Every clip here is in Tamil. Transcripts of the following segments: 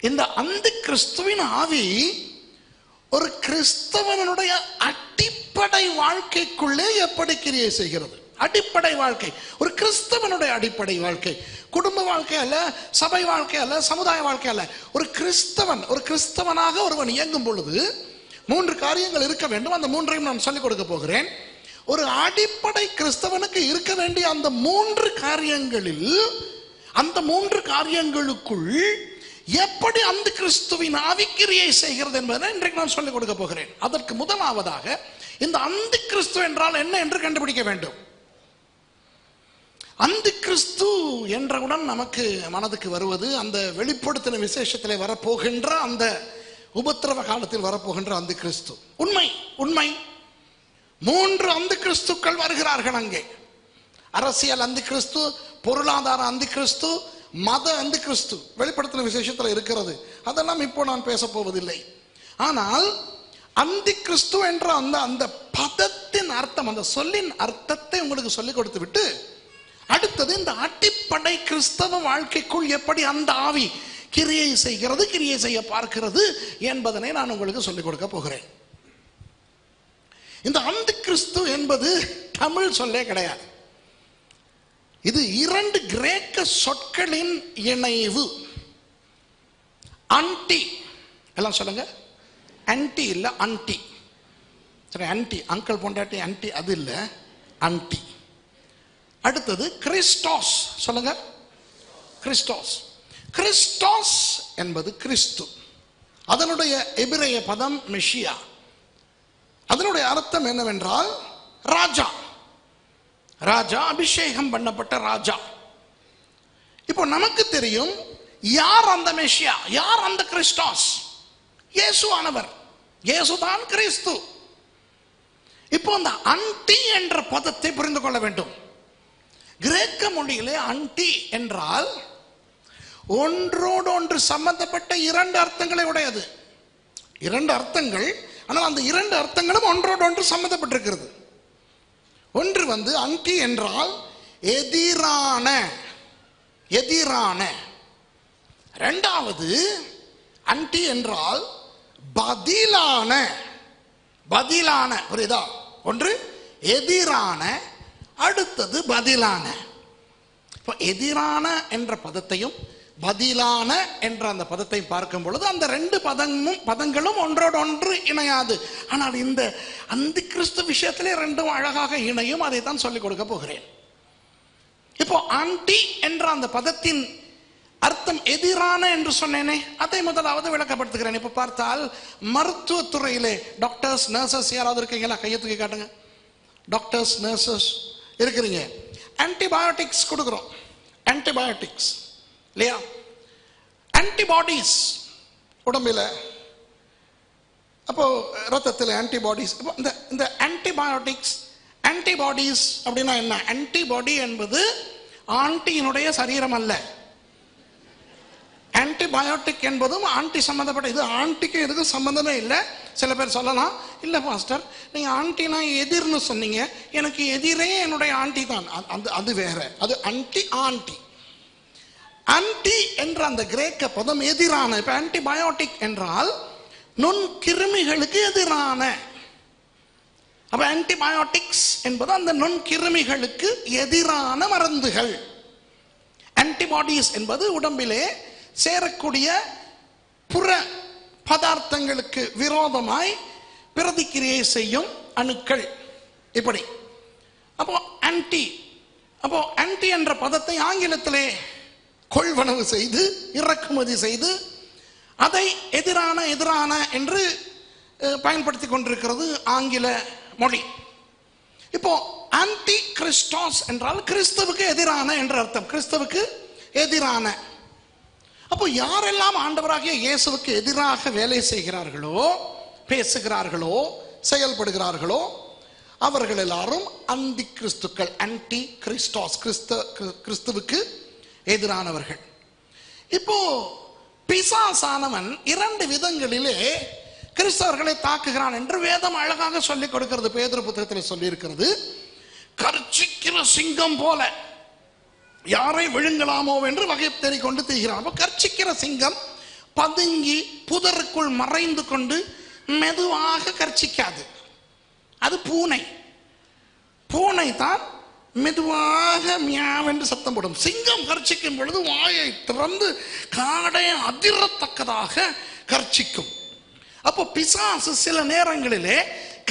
இந்த அந்தி கிறிஸ்துவின் ஆவி ஒரு கிறிஸ்தவனுடைய அடிப்படை வாழ்க்கைக்குள்ளே எப்படி கிரியை செய்கிறது? அடிப்படை வாழ்க்கை, ஒரு கிறிஸ்தவனுடைய அடிப்படை வாழ்க்கை, குடும்ப வாழ்க்கை அல்ல, சபை வாழ்க்கை அல்ல, சமுதாய வாழ்க்கை அல்ல. ஒரு கிறிஸ்தவனாக ஒருவன் இயங்கும் பொழுது 3 காரியங்கள் இருக்க வேண்டும். அந்த 3ஐயும் நான் சொல்லிக் கொடுக்க போகிறேன். ஒரு அடிப்படை கிறிஸ்தவனுக்கு இருக்க வேண்டிய அந்த 3 காரியங்களில், அந்த 3 காரியங்களுக்குள் எப்படி அந்த கிறிஸ்துவின் ஆவி கிரியை செய்கிறது என்பதை இன்றைக்கு நான் சொல்லிக் கொடுக்க போகிறேன். அதற்கு முதலாவதாக இந்த அந்த கிறிஸ்து என்றால் என்ன என்று கண்டுபிடிக்க வேண்டும். அந்த கிறிஸ்து என்றவுடன் நமக்கு மனதுக்கு வருவது அந்த வெளிப்படுத்தின விசேஷத்தில் வரப்போகின்ற, அந்த உபத்திரவ காலத்தில் வரப்போகின்ற அந்த கிறிஸ்து. உண்மை 3 அந்த கிறிஸ்துக்கள் வருகிறார்கள் அங்கே. அரசியல் அந்த கிறிஸ்து, பொருளாதார அந்த கிறிஸ்து, மத அந்த கிறிஸ்து வெளிப்படுத்தின விசேஷத்தில் இருக்கிறது. அதெல்லாம் இப்போ நான் பேச போவதில்லை. ஆனால் அந்த கிறிஸ்து என்ற அந்த பதத்தின் அர்த்தம், அந்த சொல்லின் அர்த்தத்தை உங்களுக்கு சொல்லிக் கொடுத்து விட்டு, அடுத்தது இந்த அடிப்படை கிறிஸ்தவ வாழ்க்கைக்குள் எப்படி அந்த ஆவி கிரியை செய்கிறது, கிரியை செய்ய பார்க்கிறது என்பதனை நான் உங்களுக்கு சொல்லிக் கொடுக்க போகிறேன். இந்த அந்த கிறிஸ்து என்பது தமிழ் சொல்லே கிடையாது. இது 2 கிரேக்க சொற்களின் இணைவு. அன்டி, எல்லாம் சொல்லுங்க. அன்டி இல்ல, அன்டி. சரி, அன்டி அங்கிள் பொண்டாட்டி அன்டி அது இல்ல, அன்டி. அடுத்தது கிறிஸ்டோஸ், சொல்லுங்க. கிறிஸ்டோஸ். கிறிஸ்டோஸ் என்பது கிறிஸ்து. அதனுடைய எபிரேய பதம் மெஷியா. அதனுடைய அர்த்தம் என்னவென்றால் ராஜா. ராஜா, அபிஷேகம் பண்ணப்பட்ட ராஜா. இப்போ நமக்கு தெரியும் யார் அந்த மெஷியா, யார் அந்த கிறிஸ்டோஸ். இயேசுவானவர், இயேசுதான் கிறிஸ்து. இப்போ அந்த அன்டி என்ற பதத்தை புரிந்து கொள்ள வேண்டும். கிரேக்க மொழியிலே அன்டி என்றால் ஒன்றோடு ஒன்று சம்பந்தப்பட்ட 2 அர்த்தங்களை உடையது. 2 அர்த்தங்கள், ஆனால் அந்த 2 அர்த்தங்களும் ஒன்றோடு ஒன்று சம்பந்தப்பட்டிருக்கிறது. ஒன்று அன்டி என்றால் எதிரான, எதிரான. இரண்டாவது அன்டி என்றால் பதிலான, பதிலான. புரியுதா? ஒன்று எதிரான, அடுத்தது பதிலான. இப்போ எதிரான என்ற பதத்தையும் பதிலான என்ற அந்த பதத்தை பார்க்கும் பொழுது அந்த 2 பதங்களும் ஒன்றோடு ஒன்று இணையாது. ஆனால் இந்த அந்த கிறிஸ்து விஷயத்திலே 2ம் அழகாக இணையும். அதை தான் சொல்லிக் கொடுக்க போகிறேன். இப்போ ஆன்டி என்ற அந்த பதத்தின் அர்த்தம் எதிரான என்று சொன்னேனே, அதை முதலாவது விளக்கப்படுத்துகிறேன். இப்போ பார்த்தால் மருத்துவத்துறையிலே டாக்டர்ஸ், நர்சஸ் யாராவது இருக்கீங்களா? கையை தூக்கி காட்டுங்க. டாக்டர்ஸ், நர்சஸ் இருக்கிறீங்க. ஆன்டிபயோட்டிக்ஸ் கொடுக்குறோம். ஆன்டிபயோட்டிக்ஸ் இல்லையா? ஆன்டிபாடிஸ் உடம்பில், அப்போ ரத்தத்தில் ஆன்டிபாடிஸ். இந்த ஆன்டிபயோட்டிக்ஸ், ஆன்டிபாடிஸ் அப்படின்னா என்ன? ஆன்டிபாடி என்பது ஆன்டியினுடைய சரீரம் அல்ல. ஆன்டிபயோட்டிக் என்பதும் ஆன்டி சம்பந்தப்பட்ட. இது ஆன்டிக்கும் இதுக்கும் சம்பந்தமே இல்லை. சில பேர் சொல்லலாம், இல்லை பாஸ்டர் நீங்கள் ஆன்டினா எதிர்னு சொன்னீங்க, எனக்கு எதிரே என்னுடைய ஆன்டி தான். அது வேற, அது ஆன்டி. ஆன்டி ஆன்டி என்ற அந்த கிரேக்க பதம் எதிரான. இப்போ ஆன்டிபயோட்டிக் என்றால் நுண்கிருமிகளுக்கு எதிரான. அப்போ ஆன்டிபயோட்டிக்ஸ் என்பது அந்த நுண்கிருமிகளுக்கு எதிரான மருந்துகள். ஆன்டிபாடிஸ் என்பது உடம்பிலே சேரக்கூடிய புற பதார்த்தங்களுக்கு விரோதமாய் பிரதிக்கிரியை செய்யும் அணுக்கள். இப்படி அப்போ ஆன்டி, அப்போ ஆன்டி என்ற பதத்தை ஆங்கிலத்திலே கொள்வனவு செய்து இறக்குமதி செய்து அதை எதிரான, எதிரான என்று பயன்படுத்தி கொண்டிருக்கிறது ஆங்கில மொழி. இப்போ ஆன்டி கிறிஸ்டோஸ் என்றால் கிறிஸ்துவுக்கு எதிரான என்ற அர்த்தம். கிறிஸ்துவுக்கு எதிரான. அப்போ யாரெல்லாம் ஆண்டவராகிய இயேசுவுக்கு எதிராக வேலை செய்கிறார்களோ, பேசுகிறார்களோ, செயல்படுகிறார்களோ, அவர்கள் எல்லாரும் அந்தி கிறிஸ்துக்கள். ஆன்டி கிறிஸ்டோஸ், கிறிஸ்துவுக்கு எதிரானவர்கள். இப்போ பிசாசானவன் 2 விதங்களிலே கிறிஸ்தவர்களை தாக்குகிறான் என்று வேதம் அழகாக சொல்லிக் கொடுக்கிறது. பேதுரு புத்தகத்தில் சொல்லி இருக்கிறது, கர்ச்சிக்கிற சிங்கம் போல யாரை விழுங்கலாமோ என்று வகை தேடிக்கொண்டு தீகிறான். அப்போ கர்ச்சிக்கிற சிங்கம் பதுங்கி புதருக்குள் மறைந்து கொண்டு மெதுவாக கர்ச்சிக்காது. அது பூனை. பூனை தான் மெதுவாக மியாவென்று சத்தம் போடும். சிங்கம் கர்ச்சிக்கும் பொழுது வாயை திறந்து காடை அதிரத்தக்கதாக கர்ச்சிக்கும். அப்போ பிசாசு சில நேரங்களிலே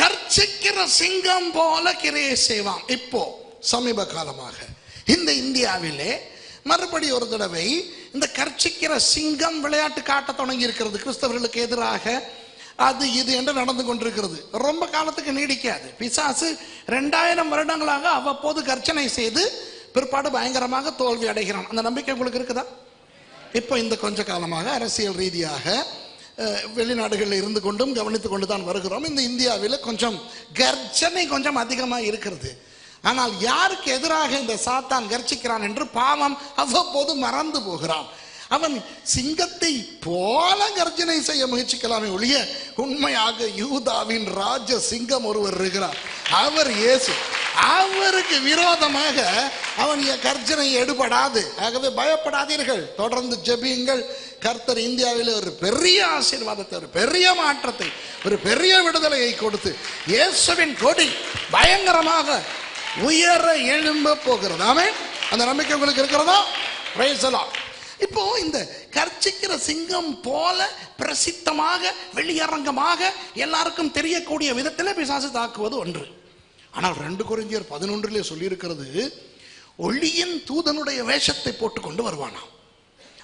கர்ச்சிக்கிற சிங்கம் போல கிரையை செய்வான். இப்போ சமீப காலமாக இந்த இந்தியாவிலே மறுபடி ஒரு தடவை இந்த கர்ச்சிக்கிற சிங்கம் விளையாட்டு காட்ட தொடங்கி இருக்கிறது. கிறிஸ்தவர்களுக்கு எதிராக அது இது என்று நடந்து கொண்டிருக்கிறது. ரொம்ப காலத்துக்கு நீடிக்காது. பிசாசு 2000 வருடங்களாக அவ்வப்போது கர்ச்சனை செய்து பிற்பாடு பயங்கரமாக தோல்வி அடைகிறான். அந்த நம்பிக்கை உங்களுக்கு இருக்குதா? இப்போ இந்த கொஞ்ச காலமாக அரசியல் ரீதியாக வெளிநாடுகளில் இருந்து கொண்டும் கவனித்து கொண்டு தான் வருகிறோம். இந்த இந்தியாவில் கொஞ்சம் கர்ச்சனை கொஞ்சம் அதிகமாக இருக்கிறது. ஆனால் யாருக்கு எதிராக இந்த சாத்தான் கர்ச்சிக்கிறான் என்று பாவம் அவ்வப்போது மறந்து போகிறான். அவன் சிங்கத்தை போல கர்ஜனை செய்ய முயற்சிக்கலாமே ஒழிய உண்மையாக யூதாவின் ராஜ சிங்கம் ஒருவர் இருக்கிறார். அவர் இயேசு. அவருக்கு விரோதமாக அவன் கர்ஜனை எடுபடாது. ஆகவே பயப்படாதீர்கள், தொடர்ந்து ஜெபியுங்கள். கர்த்தர் இந்தியாவில் ஒரு பெரிய ஆசீர்வாதத்தை, ஒரு பெரிய மாற்றத்தை, ஒரு பெரிய விடுதலையை கொடுத்து இயேசுவின் கொடி பயங்கரமாக உயர எழும்ப போகிறது. ஆமென். அந்த நம்பிக்கை உங்களுக்கு இருக்கிறதா? Praise the Lord. இப்போ இந்த கர்ச்சிக்கிற சிங்கம் போல பிரசித்தமாக வெளியரங்கமாக எல்லாருக்கும் தெரியக்கூடிய விதத்தில் பிசாசு தாக்குவது ஒன்று. ஆனால் 2 கொரிந்தியர் 11 சொல்லியிருக்கிறது, ஒளியின் தூதனுடைய வேஷத்தை போட்டுக்கொண்டு வருவானாம்.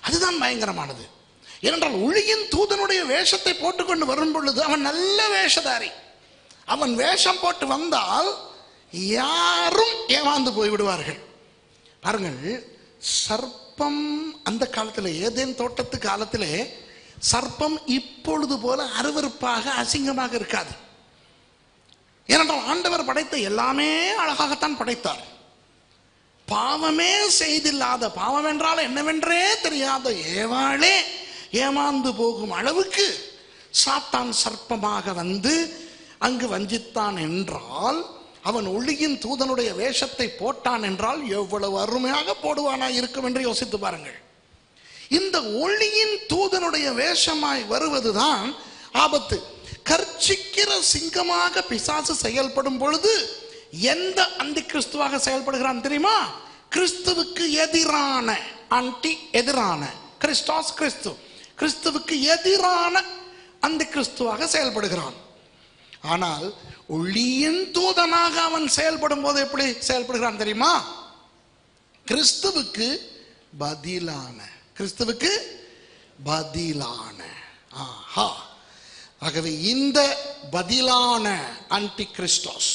அதுதான் பயங்கரமானது. ஏனென்றால் ஒளியின் தூதனுடைய வேஷத்தை போட்டுக்கொண்டு வரும் பொழுது அவன் நல்ல வேஷதாரி. அவன் வேஷம் போட்டு வந்தால் யாரும் ஏமாந்து போய்விடுவார்கள். பாருங்கள், சர்ப்பம் அந்த காலத்தில், ஏதேன் தோட்டத்து காலத்திலே சர்ப்பம் இப்பொழுது போல அருவருப்பாக அசிங்கமாக இருக்காது. ஏனென்றால் ஆண்டவர் படைத்த எல்லாமே அழகாகத்தான் படைத்தார். பாவமே செய்தில்லாத, பாவம் என்றால் என்னவென்றே தெரியாத ஏவாளே ஏமாந்து போகும் அளவுக்கு சாத்தான் சர்ப்பமாக வந்து அங்கு வஞ்சித்தான் என்றால், அவன் ஒளியின் தூதனுடைய வேஷத்தை போட்டான் என்றால் எவ்வளவு அருமையாக போடுவானா இருக்கும் என்று யோசித்து பாருங்கள். இந்த ஒளியின் தூதனுடைய வேஷமாய் வருவதுதான் ஆபத்து. கர்ச்சிக்கிற சிங்கமாக பிசாசு செயல்படும் பொழுது எந்த அந்தி கிறிஸ்துவாக செயல்படுகிறான் தெரியுமா? கிறிஸ்துவுக்கு எதிரான, ஆன்டி எதிரான, கிறிஸ்டாஸ் கிறிஸ்து, கிறிஸ்துவுக்கு எதிரான அந்தி கிறிஸ்துவாக செயல்படுகிறான். ஆனால் ஒளியின் தூதனாக அவன் செயல்படும் போது எப்படி செயல்படுகிறான் தெரியுமா? கிறிஸ்துவுக்கு பதிலான, கிறிஸ்துவுக்கு பதிலான. ஆஹா. ஆகவே இந்த பதிலான ஆன்டி கிறிஸ்டோஸ்,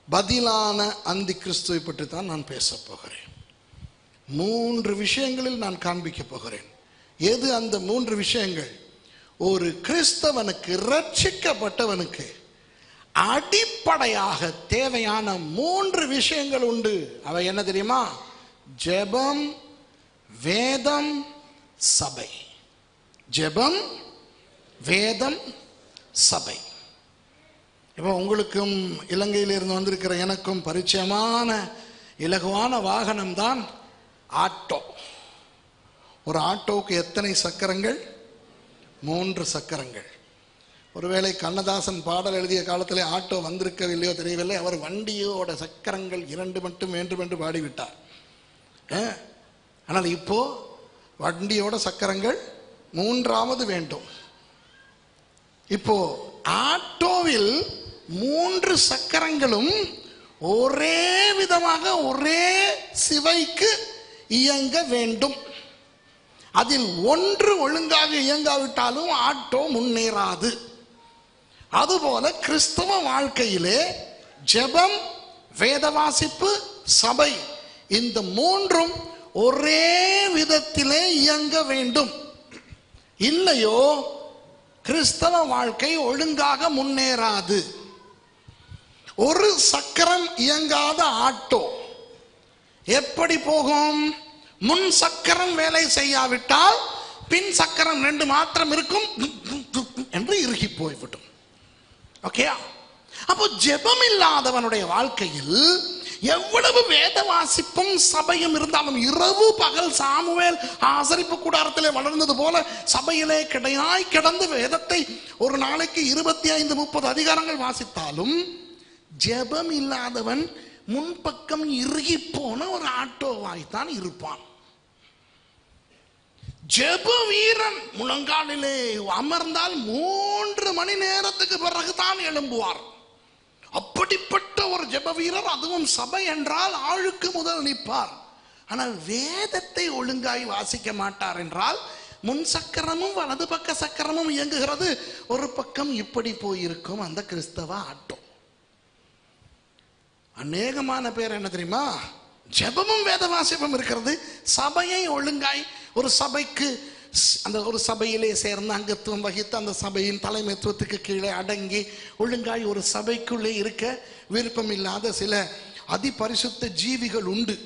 பதிலான அந்தி கிறிஸ்துவை பற்றி தான் நான் பேச போகிறேன். 3 விஷயங்களில் நான் காண்பிக்க போகிறேன். எது அந்த 3 விஷயங்கள்? ஒரு கிறிஸ்தவனுக்கு, ரட்சிக்கப்பட்டவனுக்கு அடிப்படையாக தேவையான 3 விஷயங்கள் உண்டு. அவை என்ன தெரியுமா? ஜெபம், வேதம், சபை. ஜெபம், வேதம், சபை. இப்போ உங்களுக்கும் இலங்கையில் இருந்து வந்திருக்கிற எனக்கும் பரிச்சயமான இலகுவான வாகனம் தான் ஆட்டோ. ஒரு ஆட்டோவுக்கு எத்தனை சக்கரங்கள்? 3 சக்கரங்கள். ஒருவேளை கண்ணதாசன் பாடல் எழுதிய காலத்திலே ஆட்டோ வந்திருக்கவில்லையோ தெரியவில்லை. அவர் வண்டியோட சக்கரங்கள் 2 மட்டும் வேண்டும் என்று பாடிவிட்டார். ஆனால் இப்போ வண்டியோட சக்கரங்கள் 3வது வேண்டும். இப்போ ஆட்டோவில் 3 சக்கரங்களும் ஒரே விதமாக ஒரே சிவைக்கு இயங்க வேண்டும். அதில் ஒன்று ஒழுங்காக இயங்காவிட்டாலும் ஆட்டோ முன்னேறாது. அதுபோல கிறிஸ்தவ வாழ்க்கையிலே ஜெபம், வேத வாசிப்பு, சபை, இந்த 3ம் ஒரே விதத்திலே இயங்க வேண்டும். இல்லையோ கிறிஸ்தவ வாழ்க்கை ஒழுங்காக முன்னேறாது. ஒரு சக்கரம் இயங்காத ஆட்டோ எப்படி போகும்? முன் சக்கரம் வேலை செய்யாவிட்டால் பின் சக்கரம் 2 மாத்திரம் இருக்கும் என்று இறுகி போய்விடும். ஓகே. அப்போ ஜெபம் இல்லாதவனுடைய வாழ்க்கையில் எவ்வளவு வேத வாசிப்பும் சபையும் இருந்தாலும் இரவு பகல் சாமுவேல் ஆசரிப்பு கூடாரத்திலே வளர்ந்தது போல சபையிலே கிடையாய் கிடந்து வேதத்தை ஒரு நாளைக்கு 25-30 அதிகாரங்கள் வாசித்தாலும் ஜெபம் இல்லாதவன் முன்பக்கம் இறுகி போன ஒரு ஆட்டோவாய்த்தான் இருப்பான். ஜெப வீரன் முழங்காலிலே அமர்ந்தால் 3 மணி நேரத்துக்கு பிறகுதான் எழும்புவார். அப்படிப்பட்ட ஒரு ஜெப வீரர், அதுவும் சபை என்றால் ஆளுக்கு முதல் நிற்பார். ஆனால் வேதத்தை ஒழுங்காய் வாசிக்க மாட்டார் என்றால் முன் சக்கரமும் வலது பக்க சக்கரமும் இயங்குகிறது, ஒரு பக்கம் இப்படி போயிருக்கும் அந்த கிறிஸ்தவ ஆட்டோ. அநேகமான பேர் என்ன தெரியுமா, ஜெபமும் வேத வாசிப்பும் இருக்கிறது, சபையை ஒழுங்காய் ஒரு சபைக்கு அந்த ஒரு சபையிலே சேர்ந்து அங்கத்துவம் வகித்து அந்த சபையின் தலைமைத்துவத்துக்கு கீழே அடங்கி ஒழுங்காய் ஒரு சபைக்குள்ளே இருக்க விருப்பம் இல்லாத சில அதிபரிசுத்த ஜீவிகள் உண்டு.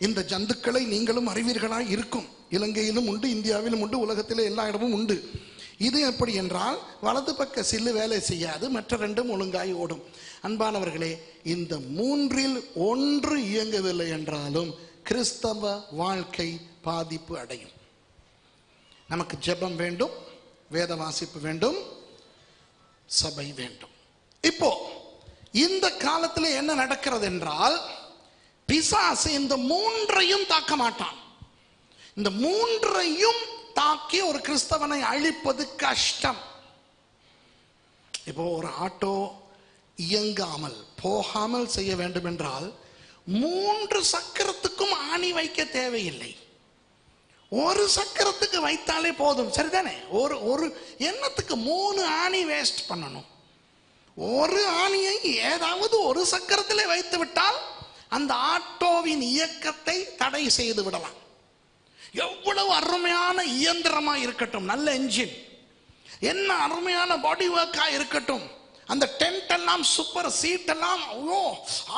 இந்த ஜந்துக்களை நீங்களும் அறிவீர்களாய் இருக்கும். இலங்கையிலும் உண்டு, இந்தியாவிலும் உண்டு, உலகத்திலே எல்லா இடமும் உண்டு. இது எப்படி என்றால் வலது பக்க சில்லு வேலை செய்யாது, மற்ற 2 ஒழுங்காய் ஓடும். அன்பானவர்களே, இந்த 3இல் 1 இயங்கவில்லை என்றாலும் கிறிஸ்தவ வாழ்க்கை பாதிப்பு அடையும். நமக்கு ஜெபம் வேண்டும், வேத வாசிப்பு வேண்டும், சபை வேண்டும். இப்போ இந்த காலத்தில் என்ன நடக்கிறது என்றால், பிசாசு இந்த 3ஐயும் தாக்க மாட்டான். இந்த 3ஐயும் தாக்கி ஒரு கிறிஸ்தவனை அழிப்பது கஷ்டம். இப்போ ஒரு ஆட்டோ இயங்காமல் போகாமல் செய்ய வேண்டும் என்றால் 3 சக்கரத்துக்கும் ஆணி வைக்க தேவையில்லை. ஒரு சக்கரத்துக்கு வைத்தாலே போதும், சரிதானே? ஒரு எண்ணத்துக்கு 3 ஆணி வேஸ்ட் பண்ணணும். ஒரு ஆணியை ஏதாவது ஒரு சக்கரத்திலே வைத்து விட்டால் அந்த ஆட்டோவின் இயக்கத்தை தடை செய்து விடலாம். எவ்வளவு அருமையான இயந்திரமா இருக்கட்டும், நல்ல என்ஜின், என்ன அருமையான பாடி ஒர்க்கா இருக்கட்டும், அந்த டென்ட் எல்லாம் சூப்பர், சீட் எல்லாம்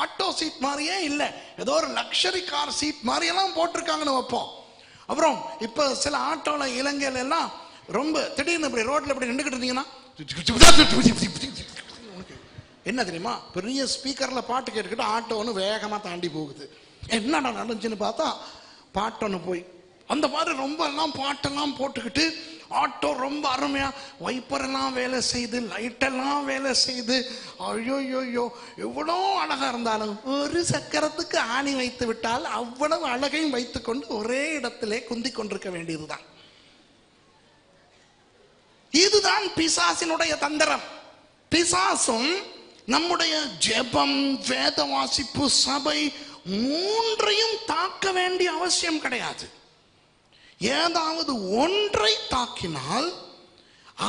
ஆட்டோ சீட் மாதிரியே இல்லை, ஏதோ ஒரு லக்ஸரி கார் சீட் மாதிரி எல்லாம் போட்டிருக்காங்கன்னு வைப்போம். அப்புறம் இப்ப சில ஆட்டோல இலங்கையில எல்லாம் ரொம்ப திடீர்னு இப்படி ரோட்ல இப்படி நின்றுகிட்டு இருந்தீங்கன்னா என்ன தெரியுமா, பெரிய ஸ்பீக்கர்ல பாட்டு கேட்டுக்கிட்டு ஆட்டோ ஒன்று வேகமா தாண்டி போகுது. என்னடா நடந்துச்சுன்னு பார்த்தா பாட்டொன்னு போய் அந்த மாதிரி ரொம்ப எல்லாம் பாட்டெல்லாம் போட்டுக்கிட்டு ஆட்டோ ரொம்ப அருமையா வைப்பர் எல்லாம் வேலை செய்து, லைட் எல்லாம் வேலை செய்து, ஐயோயோயோ எவ்வளோ அழகா இருந்தாலும் ஒரு சக்கரத்துக்கு ஆணி வைத்து விட்டால் அவ்வளவு அழகையும் வைத்துக் கொண்டு ஒரே இடத்திலே குந்தி கொண்டிருக்க வேண்டியதுதான். இதுதான் பிசாசினுடைய தந்திரம். பிசாசும் நம்முடைய ஜெபம், வேத வாசிப்பு, சபை 3ஐயும் தாக்க வேண்டிய அவசியம் கிடையாது. ஏதாவது ஒன்றை தாக்கினால்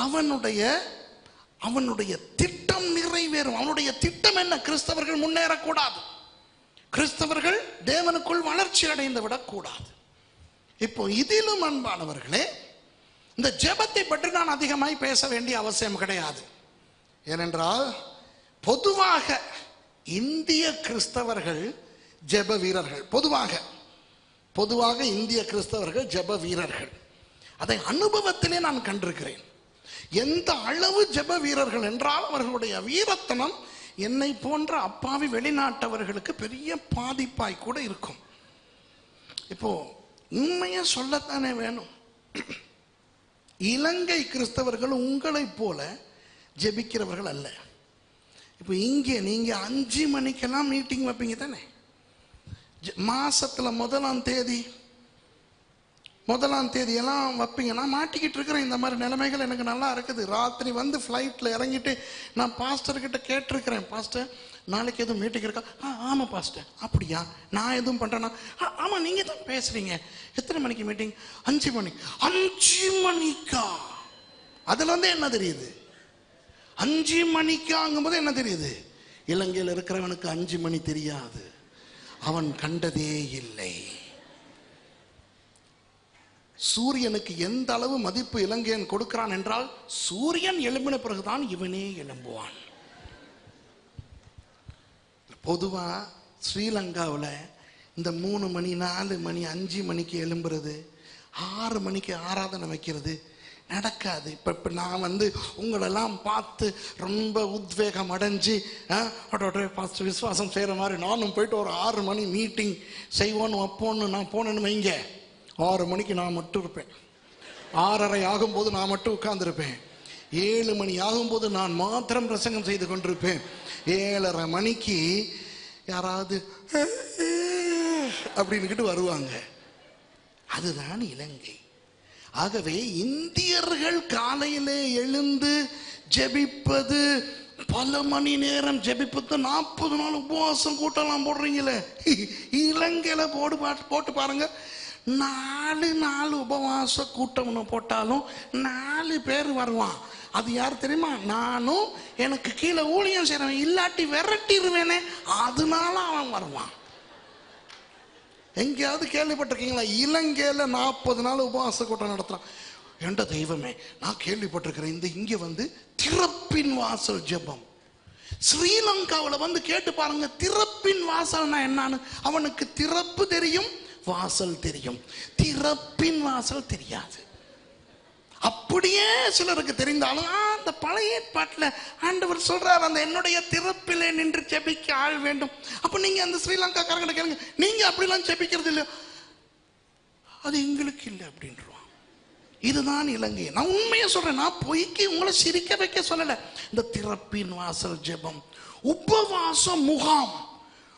அவனுடைய திட்டம் நிறைவேறும். அவனுடைய திட்டம் என்ன? கிறிஸ்தவர்கள் முன்னேறக்கூடாது, கிறிஸ்தவர்கள் தேவனுக்குள் வளர்ச்சி அடைந்து விடக்கூடாது. இப்போ இதிலும் அன்பானவர்களே, இந்த ஜெபத்தை பற்றி நான் அதிகமாய் பேச வேண்டிய அவசியம் கிடையாது. ஏனென்றால் பொதுவாக இந்திய கிறிஸ்தவர்கள் ஜெப வீரர்கள், பொதுவாக இந்திய கிறிஸ்தவர்கள் ஜெப வீரர்கள். அதை அனுபவத்திலே நான் கண்டிருக்கிறேன். எந்த அளவு ஜெப வீரர்கள் என்றால் அவர்களுடைய வீரத்தனம் என்னை போன்ற அப்பாவி வெளிநாட்டவர்களுக்கு பெரிய பாதிப்பாய் கூட இருக்கும். இப்போ உண்மையை சொல்லத்தானே வேணும். இலங்கை கிறிஸ்தவர்கள் உங்களைப் போல ஜெபிக்கிறவர்கள் அல்ல. இப்போ இங்கே நீங்க 5 மணிக்கெல்லாம் மீட்டிங் வைப்பீங்க தானே, மாசத்துல 1ஆம் தேதி எல்லாம் வைப்பீங்க. நான் மாட்டிக்கிட்டு இருக்கிறேன். இந்த மாதிரி நிலைமைகள் எனக்கு நல்லா இருக்குது. ராத்திரி வந்து ஃப்ளைட்டில் இறங்கிட்டு நான் பாஸ்டர்கிட்ட கேட்டிருக்கிறேன், பாஸ்டர் நாளைக்கு எதுவும் மீட்டிங் இருக்கா? ஆமாம் பாஸ்டர். அப்படியா, நான் எதுவும் பண்ணுறேன்னா? ஆமாம், நீங்கள் தான் பேசுகிறீங்க. எத்தனை மணிக்கு மீட்டிங்? 5 மணி. 5 மணிக்கா? அதில் வந்து என்ன தெரியுது? 5 மணிக்காங்கும்போது என்ன தெரியுது? இலங்கையில் இருக்கிறவனுக்கு 5 மணி தெரியாது, அவன் கண்டதே இல்லை. சூரியனுக்கு எந்த அளவு மதிப்பு இலங்கையன் கொடுக்கிறான் என்றால், சூரியன் எழும்பின பிறகுதான் இவனே எழும்புவான். பொதுவா ஸ்ரீலங்காவில் இந்த 3 மணி 4 மணி 5 மணிக்கு எழும்புறது, 6 மணிக்கு ஆராதனை வைக்கிறது, நடக்காது. இப்போ நான் வந்து உங்களெல்லாம் பார்த்து ரொம்ப உத்வேகம் அடைஞ்சு பாஸ்டர் விசுவாசம் செய்கிற மாதிரி நானும் போயிட்டு ஒரு 6 மணி மீட்டிங் செய்வோன்னு வைப்போன்னு நான் போனேன்னு வைங்க, 6 மணிக்கு நான் மட்டும் இருப்பேன், 6:30 ஆகும்போது நான் மட்டும் உட்கார்ந்துருப்பேன், 7 மணி ஆகும்போது நான் மாத்திரம் பிரசங்கம் செய்து கொண்டிருப்பேன், 7:30 மணிக்கு யாராவது அப்படின்னுக்கிட்டு வருவாங்க. அதுதான் இலங்கை. ஆகவே இந்தியர்கள் காலையிலே எழுந்து ஜெபிப்பது, பல மணி நேரம் ஜெபிப்பது, 40 நாள் உபவாசம் கூட்டலாம் போடுறீங்களே, இலங்கையில போட்டு பாருங்க, 4 நாள் உபவாச கூட்டம் போட்டாலும் 4 பேர் வருவான். அது யார் தெரியுமா? நானும் எனக்கு கீழே ஊழியம் செய்றவன், இல்லாட்டி விரட்டிடுவேனே, அதனால அவன் வருவான். எங்கேயாவது கேள்விப்பட்டிருக்கீங்களா இலங்கையில் 40 நாள் உபவாச கூட்டம் நடத்துறான்? என்ற தெய்வமே, நான் கேள்விப்பட்டிருக்கிறேன். இங்கே வந்து திறப்பின் வாசல் ஜெபம். ஸ்ரீலங்காவில் வந்து கேட்டு பாருங்க, திறப்பின் வாசல்னா என்னன்னு. அவனுக்கு திறப்பு தெரியும், வாசல் தெரியும், திறப்பின் வாசல் தெரியாது. அப்படியே சிலருக்கு தெரிந்தாலும் அந்த பழைய ஏற்பாட்டில் ஆண்டவர் சொல்றார், அந்த என்னுடைய திறப்பிலே நின்று ஜெபிக்க ஆள் வேண்டும். அப்ப நீங்க அந்த ஸ்ரீலங்கா காரங்க கேளுங்க, நீங்க அப்படிலாம் ஜெபிக்கிறது இல்லை, அது எங்களுக்கு இல்லை அப்படின்றான். இதுதான் இலங்கை. நான் உண்மையை சொல்றேன், நான் பொய்க்கு உங்களை சிரிக்க வைக்க சொல்லல. இந்த திறப்பின் வாசல் ஜெபம், உபவாச முகாம்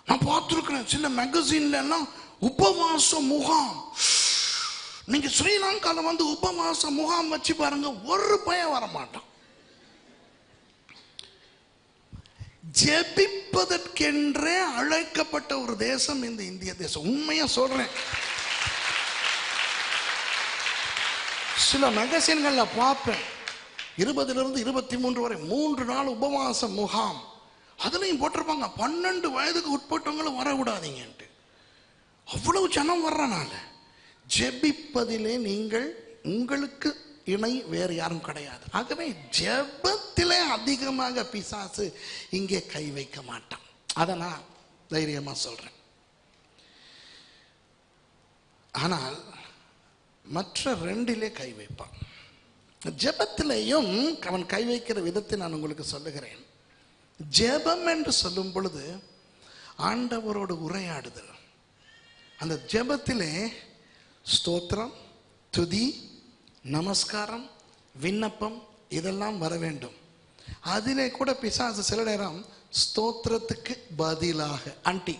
நான் பார்த்துருக்கிறேன் சில மேகசின்ல எல்லாம். உபவாச முகாம், நீங்க ஸ்ரீலங்கால வந்து உபவாச முகாம் வச்சு பாருங்க, ஒரு பயம் வர மாட்டான். ஜெபிப்பதற்கென்றே அழைக்கப்பட்ட ஒரு தேசம் இந்த இந்திய தேசம். உண்மையா சொல்றேன். சில மேகசின்கள்ல பார்ப்பேன், 20லிருந்து 23 வரை 3 நாள் உபவாச முகாம். அதுலயும் போட்டிருப்பாங்க 12 வயதுக்கு உட்பட்டவங்களும் வரக்கூடாதீங்கன்ட்டு. அவ்வளவு ஜனம் வர்றனால ஜெபிப்பதிலே நீங்கள், உங்களுக்கு இணை வேறு யாரும் கிடையாது. ஆகவே ஜெபத்திலே அதிகமாக பிசாசு இங்கே கை வைக்க மாட்டான். அதை நான் தைரியமா சொல்றேன். ஆனால் மற்ற 2லே கை வைப்பான். ஜெபத்திலேயும் அவன் கை வைக்கிற விதத்தை நான் உங்களுக்கு சொல்லுகிறேன். ஜெபம் என்று சொல்லும் பொழுது ஆண்டவரோடு உரையாடுதல். அந்த ஜெபத்திலே ஸ்தோத்திரம், துதி, நமஸ்காரம், விண்ணப்பம் இதெல்லாம் வர வேண்டும். அதிலே கூட பிசாசு சில நேரம் ஸ்தோத்திரத்துக்கு பதிலாக அண்டி,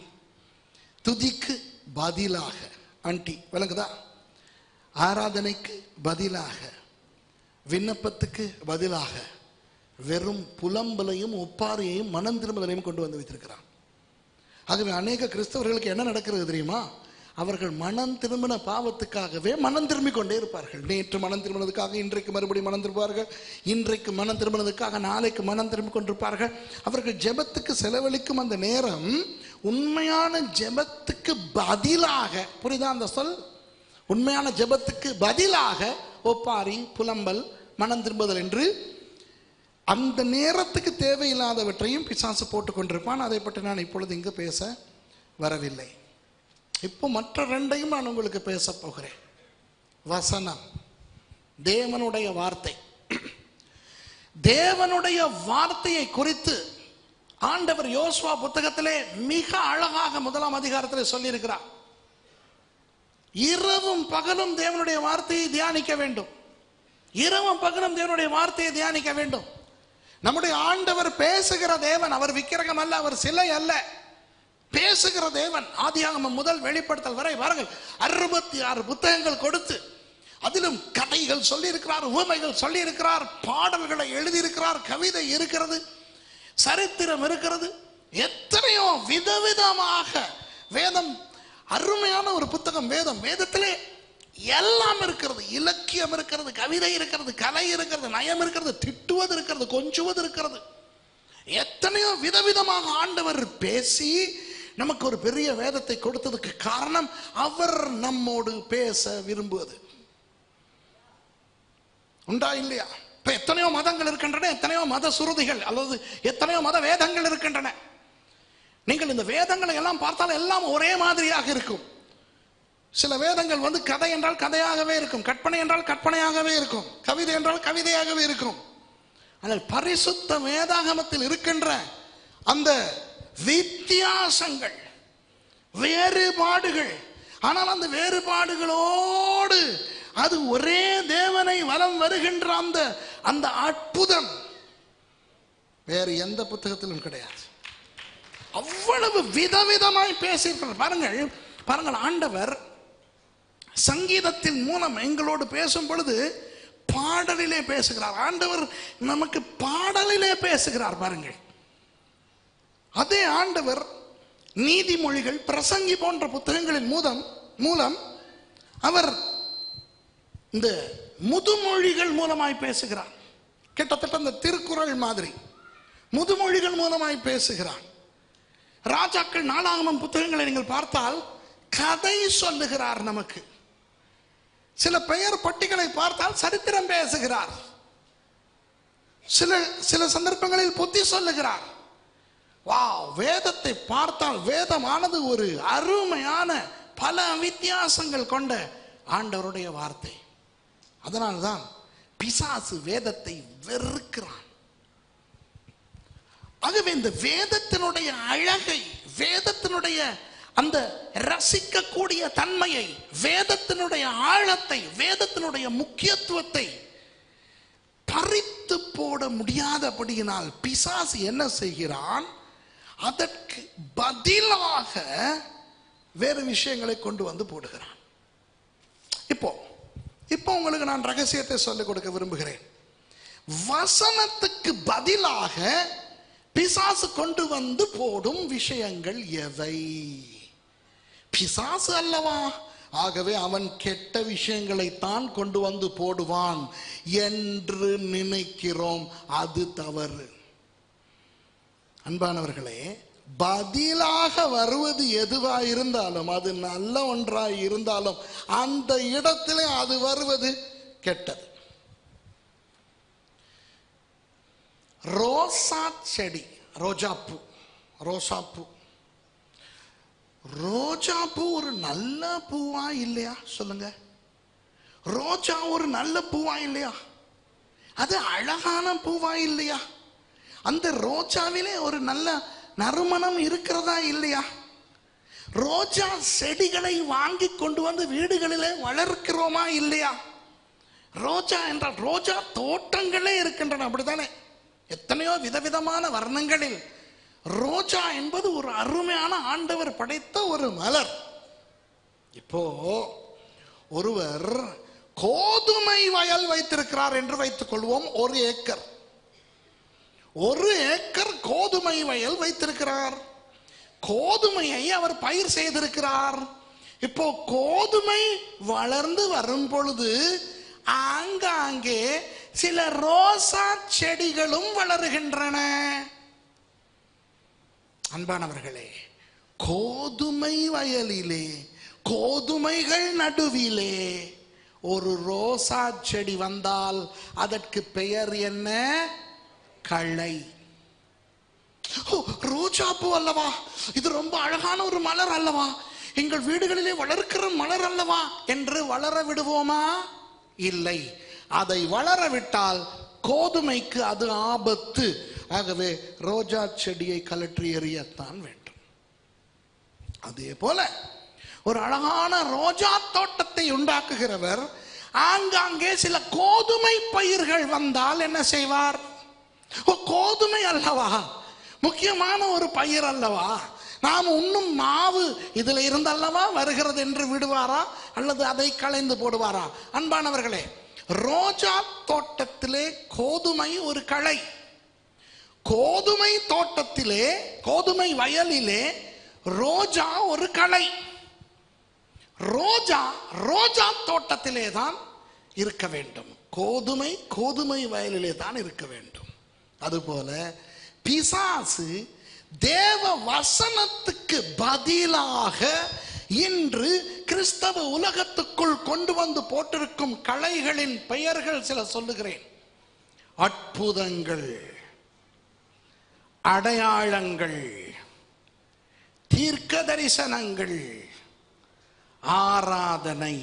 துதிக்கு பதிலாக அண்டி, விளங்குதா, ஆராதனைக்கு பதிலாக, விண்ணப்பத்துக்கு பதிலாக வெறும் புலம்பலையும் ஒப்பாரியையும் மனம் திரும்பலையும் கொண்டு வந்து வைத்திருக்கிறான். ஆகவே அநேக கிறிஸ்தவர்களுக்கு என்ன நடக்கிறது தெரியுமா? அவர்கள் மனம் திரும்பின பாவத்துக்காகவே மனம் திரும்பிக் கொண்டே இருப்பார்கள். நேற்று மனம் திரும்பினதுக்காக இன்றைக்கு மறுபடியும் மனம் திரும்புவார்கள், இன்றைக்கு மனம் திரும்பினதுக்காக நாளைக்கு மனம் திரும்பிக் கொண்டிருப்பார்கள். அவர்கள் ஜெபத்துக்கு செலவழிக்கும் அந்த நேரம் உண்மையான ஜெபத்துக்கு பதிலாக, புரியுதா அந்த சொல்? உண்மையான ஜெபத்துக்கு பதிலாக ஒப்பாரி, புலம்பல், மனம் திரும்புதல் என்று அந்த நேரத்துக்கு தேவையில்லாதவற்றையும் பிசாசு போட்டுக் கொண்டிருப்பான். அதை பற்றி நான் இப்பொழுது இங்கு பேச வரவில்லை. இப்போ மற்ற 2ஐயும் நான் உங்களுக்கு பேச போகிறேன். வசனம், தேவனுடைய வார்த்தை. தேவனுடைய வார்த்தையை குறித்து ஆண்டவர் யோசுவா புத்தகத்திலே மிக அழகாக 1ஆம் அதிகாரத்திலே சொல்லி இருக்கிறார். இரவும் பகலும் தேவனுடைய வார்த்தையை தியானிக்க வேண்டும். இரவும் பகலும் தேவனுடைய வார்த்தையை தியானிக்க வேண்டும். நம்முடைய ஆண்டவர் பேசுகிற தேவன். அவர் விக்கிரகம் அல்ல, அவர் சிலை அல்ல, பேசுகிற தேவன். ஆதியாகமம் முதல் வெளிப்படுத்தல் வரை பாருங்கள், 66 புத்தகங்கள் கொடுத்து அதிலும் கதைகள் சொல்லி இருக்கிறார், உவமைகள் சொல்லி இருக்கிறார், பாடல்களை எழுதியிருக்கிறார், கவிதை இருக்கிறது, சரித்திரம் இருக்கிறது, எத்தனையோ விதவிதமாக வேதம். அருமையான ஒரு புத்தகம் வேதம். வேதத்திலே எல்லாம் இருக்கிறது. இலக்கியம் இருக்கிறது, கவிதை இருக்கிறது, கலை இருக்கிறது, நயம் இருக்கிறது, திட்டுவது இருக்கிறது, கொஞ்சுவது இருக்கிறது. எத்தனையோ விதவிதமாக ஆண்டவர் பேசி நமக்கு ஒரு பெரிய வேதத்தை கொடுத்ததுக்கு காரணம் அவர் நம்மோடு பேச விரும்புவது. உண்டா இல்லையா? இப்ப எத்தனையோ மதங்கள் இருக்கின்றன, எத்தனையோ மத சுருதிகள் அல்லது எத்தனையோ மத வேதங்கள் இருக்கின்றன. நீங்கள் இந்த வேதங்களை எல்லாம் பார்த்தால் எல்லாம் ஒரே மாதிரியாக இருக்கும். சில வேதங்கள் வந்து கதை என்றால் கதையாகவே இருக்கும், கற்பனை என்றால் கற்பனையாகவே இருக்கும், கவிதை என்றால் கவிதையாகவே இருக்கும். ஆனால் பரிசுத்த வேதாகமத்தில் இருக்கின்ற அந்த வித்தியாசங்கள், வேறுபாடுகள், ஆனால் அந்த வேறுபாடுகளோடு அது ஒரே தேவனை வலம் வருகின்ற அந்த அந்த அற்புதம் வேறு எந்த புத்தகத்திலும் கிடையாது. அவ்வளவு விதவிதமாய் பேசியிருக்கிறார். பாருங்கள் பாருங்கள், ஆண்டவர் சங்கீதத்தின் மூலம் எங்களோடு பேசும் பொழுது பாடலிலே பேசுகிறார். ஆண்டவர் நமக்கு பாடலிலே பேசுகிறார். பாருங்கள், அதே ஆண்டவர் நீதிமொழிகள், பிரசங்கி போன்ற புத்தகங்களின் மூலம் அவர் இந்த முதுமொழிகள் மூலமாய் பேசுகிறார். கிட்டத்தட்ட இந்த திருக்குறள் மாதிரி முதுமொழிகள் மூலமாய் பேசுகிறார். ராஜாக்கள் நாளாகமம் புத்தகங்களை நீங்கள் பார்த்தால் கதை சொல்லுகிறார். நமக்கு சில பெயர் பட்டிகளை பார்த்தால் சரித்திரம் பேசுகிறார். சில சந்தர்ப்பங்களில் புத்தி சொல்லுகிறார். வா, வேதத்தை பார்த்தால் வேதமானது ஒரு அருமையான பல வித்தியாசங்கள் கொண்ட ஆண்டவருடைய வார்த்தை. அதனால்தான் பிசாசு வேதத்தை வெறுக்கிறான். ஆகவே இந்த வேதத்தினுடைய அழகை, வேதத்தினுடைய அந்த ரசிக்கக்கூடிய தன்மையை, வேதத்தினுடைய ஆழத்தை, வேதத்தினுடைய முக்கியத்துவத்தை பறித்து போட முடியாதபடியினால் பிசாசு என்ன செய்கிறான்? அதற்கு பதிலாக வேறு விஷயங்களை கொண்டு வந்து போடுகிறான். இப்போ உங்களுக்கு நான் ரகசியத்தை சொல்லிக் கொடுக்க விரும்புகிறேன். வசனத்துக்கு பதிலாக பிசாசு கொண்டு வந்து போடும் விஷயங்கள் எவை? பிசாசு அல்லவா? ஆகவே அவன் கெட்ட விஷயங்களை தான் கொண்டு வந்து போடுவான் என்று நினைக்கிறோம். அது தவறு. அன்பானவர்களே, பதிலாக வருவது எதுவாக இருந்தாலும், அது நல்ல ஒன்றாக இருந்தாலும், அந்த இடத்திலே அது வருவது கெட்டது. ரோசா செடி, ரோஜாப்பூ ஒரு நல்ல பூவா இல்லையா? சொல்லுங்க. ரோஜா ஒரு நல்ல பூவா இல்லையா? அது அழகான பூவா இல்லையா? அந்த ரோஜாவிலே ஒரு நல்ல நறுமணம் இருக்கிறதா இல்லையா? ரோஜா செடிகளை வாங்கி கொண்டு வந்து வீடுகளிலே வளர்க்கிறோமா இல்லையா? ரோஜா என்றால் ரோஜா தோட்டங்களே இருக்கின்றன, அப்படித்தானே? எத்தனையோ விதவிதமான வர்ணங்களில் ரோஜா என்பது ஒரு அருமையான ஆண்டவர் படைத்த ஒரு மலர். இப்போ ஒருவர் கோதுமை வயல் வைத்திருக்கிறார் என்று வைத்துக் கொள்வோம். 1 ஏக்கர் கோதுமை வயல் வைத்திருக்கிறார். கோதுமையை அவர் பயிர் செய்திருக்கிறார். இப்போ கோதுமை வளர்ந்து வரும் பொழுது ஆங்காங்கே சில ரோசா செடிகளும் வளருகின்றன. அன்பானவர்களே, கோதுமை வயலிலே, கோதுமைகள் நடுவிலே ஒரு ரோசா செடி வந்தால் அதற்கு பெயர் என்ன? களை. ரோஜா பூ அல்லவா, இது ரொம்ப அழகான ஒரு மலர் அல்லவா, எங்கள் வீடுகளிலே வளர்க்கிற மலர் அல்லவா என்று வளர விடுவோமா? இல்லை. அதை வளர விட்டால் கோதுமைக்கு அது ஆபத்து. ஆகவே ரோஜா செடியை கலற்றி எறியத்தான் வேண்டும். அதே போல ஒரு அழகான ரோஜா தோட்டத்தை உண்டாக்குகிறவர் ஆங்காங்கே சில கோதுமை பயிர்கள் வந்தால் என்ன செய்வார்? கோதுமை அல்லவா, முக்கியமான ஒரு பயிர் அல்லவா, நாம் உண்ணும் மாவு இதுல இருந்தல்லவா வருகிறது என்று விடுவாரா அல்லது அதை களைந்து போடுவாரா? அன்பானவர்களே, ரோஜா தோட்டத்திலே கோதுமை ஒரு களை. கோதுமை தோட்டத்திலே, கோதுமை வயலிலே ரோஜா ஒரு களை. ரோஜா தோட்டத்திலே தான் இருக்க வேண்டும். கோதுமை வயலிலே தான் இருக்க வேண்டும். அதுபோல பிசாசு தேவ வசனத்துக்கு பதிலாக இன்று கிறிஸ்தவ உலகத்துக்குள் கொண்டு வந்து போட்டிருக்கும் கலைகளின் பெயர்கள் சில சொல்லுகிறேன். அற்புதங்கள், அடையாளங்கள், தீர்க்க தரிசனங்கள், ஆராதனை,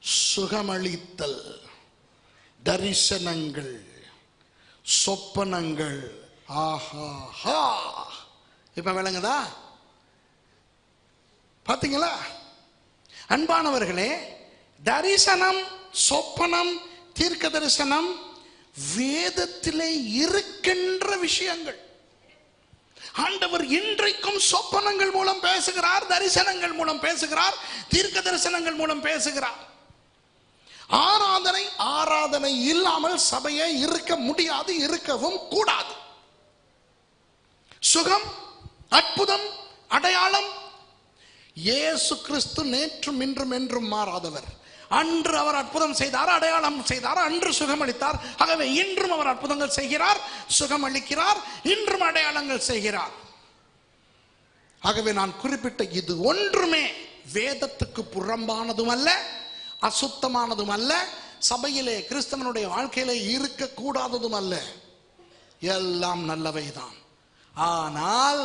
சுகமளித்தல், தரிசனங்கள், சொப்பனங்கள். ஆஹா, இப்ப விளங்குதா? பாத்தீங்களா அன்பானவர்களே? தரிசனம், சொப்பனம், தீர்க்க தரிசனம் வேதத்திலே இருக்கின்ற விஷயங்கள். ஆண்டவர் இன்றைக்கும் சொப்பனங்கள் மூலம் பேசுகிறார், தரிசனங்கள் மூலம் பேசுகிறார், தீர்க்க தரிசனங்கள் மூலம் பேசுகிறார். ஆராதனை இல்லாமல் சபையே இருக்க முடியாது, இருக்கவும் கூடாது. சுகம், அற்புதம், அடையாளம். இயேசு கிறிஸ்து நேற்றும் இன்றும் என்றும் மாறாதவர். அன்று அவர் அற்புதம் செய்தார், அடையாளம் செய்தார், அன்று சுகமளித்தார். ஆகவே இன்றும் அவர் அற்புதங்கள் செய்கிறார், சுகமளிக்கிறார், இன்றும் அடையாளங்கள் செய்கிறார். ஆகவே நான் குறிப்பிட்ட இது ஒன்றுமே வேதத்துக்கு புறம்பானதும் அல்ல, அசுத்தமானதும் அல்ல, சபையிலே கிறிஸ்தவனுடைய வாழ்க்கையிலே இருக்கக்கூடாததும் அல்ல. எல்லாம் நல்லவைதான். ஆனால்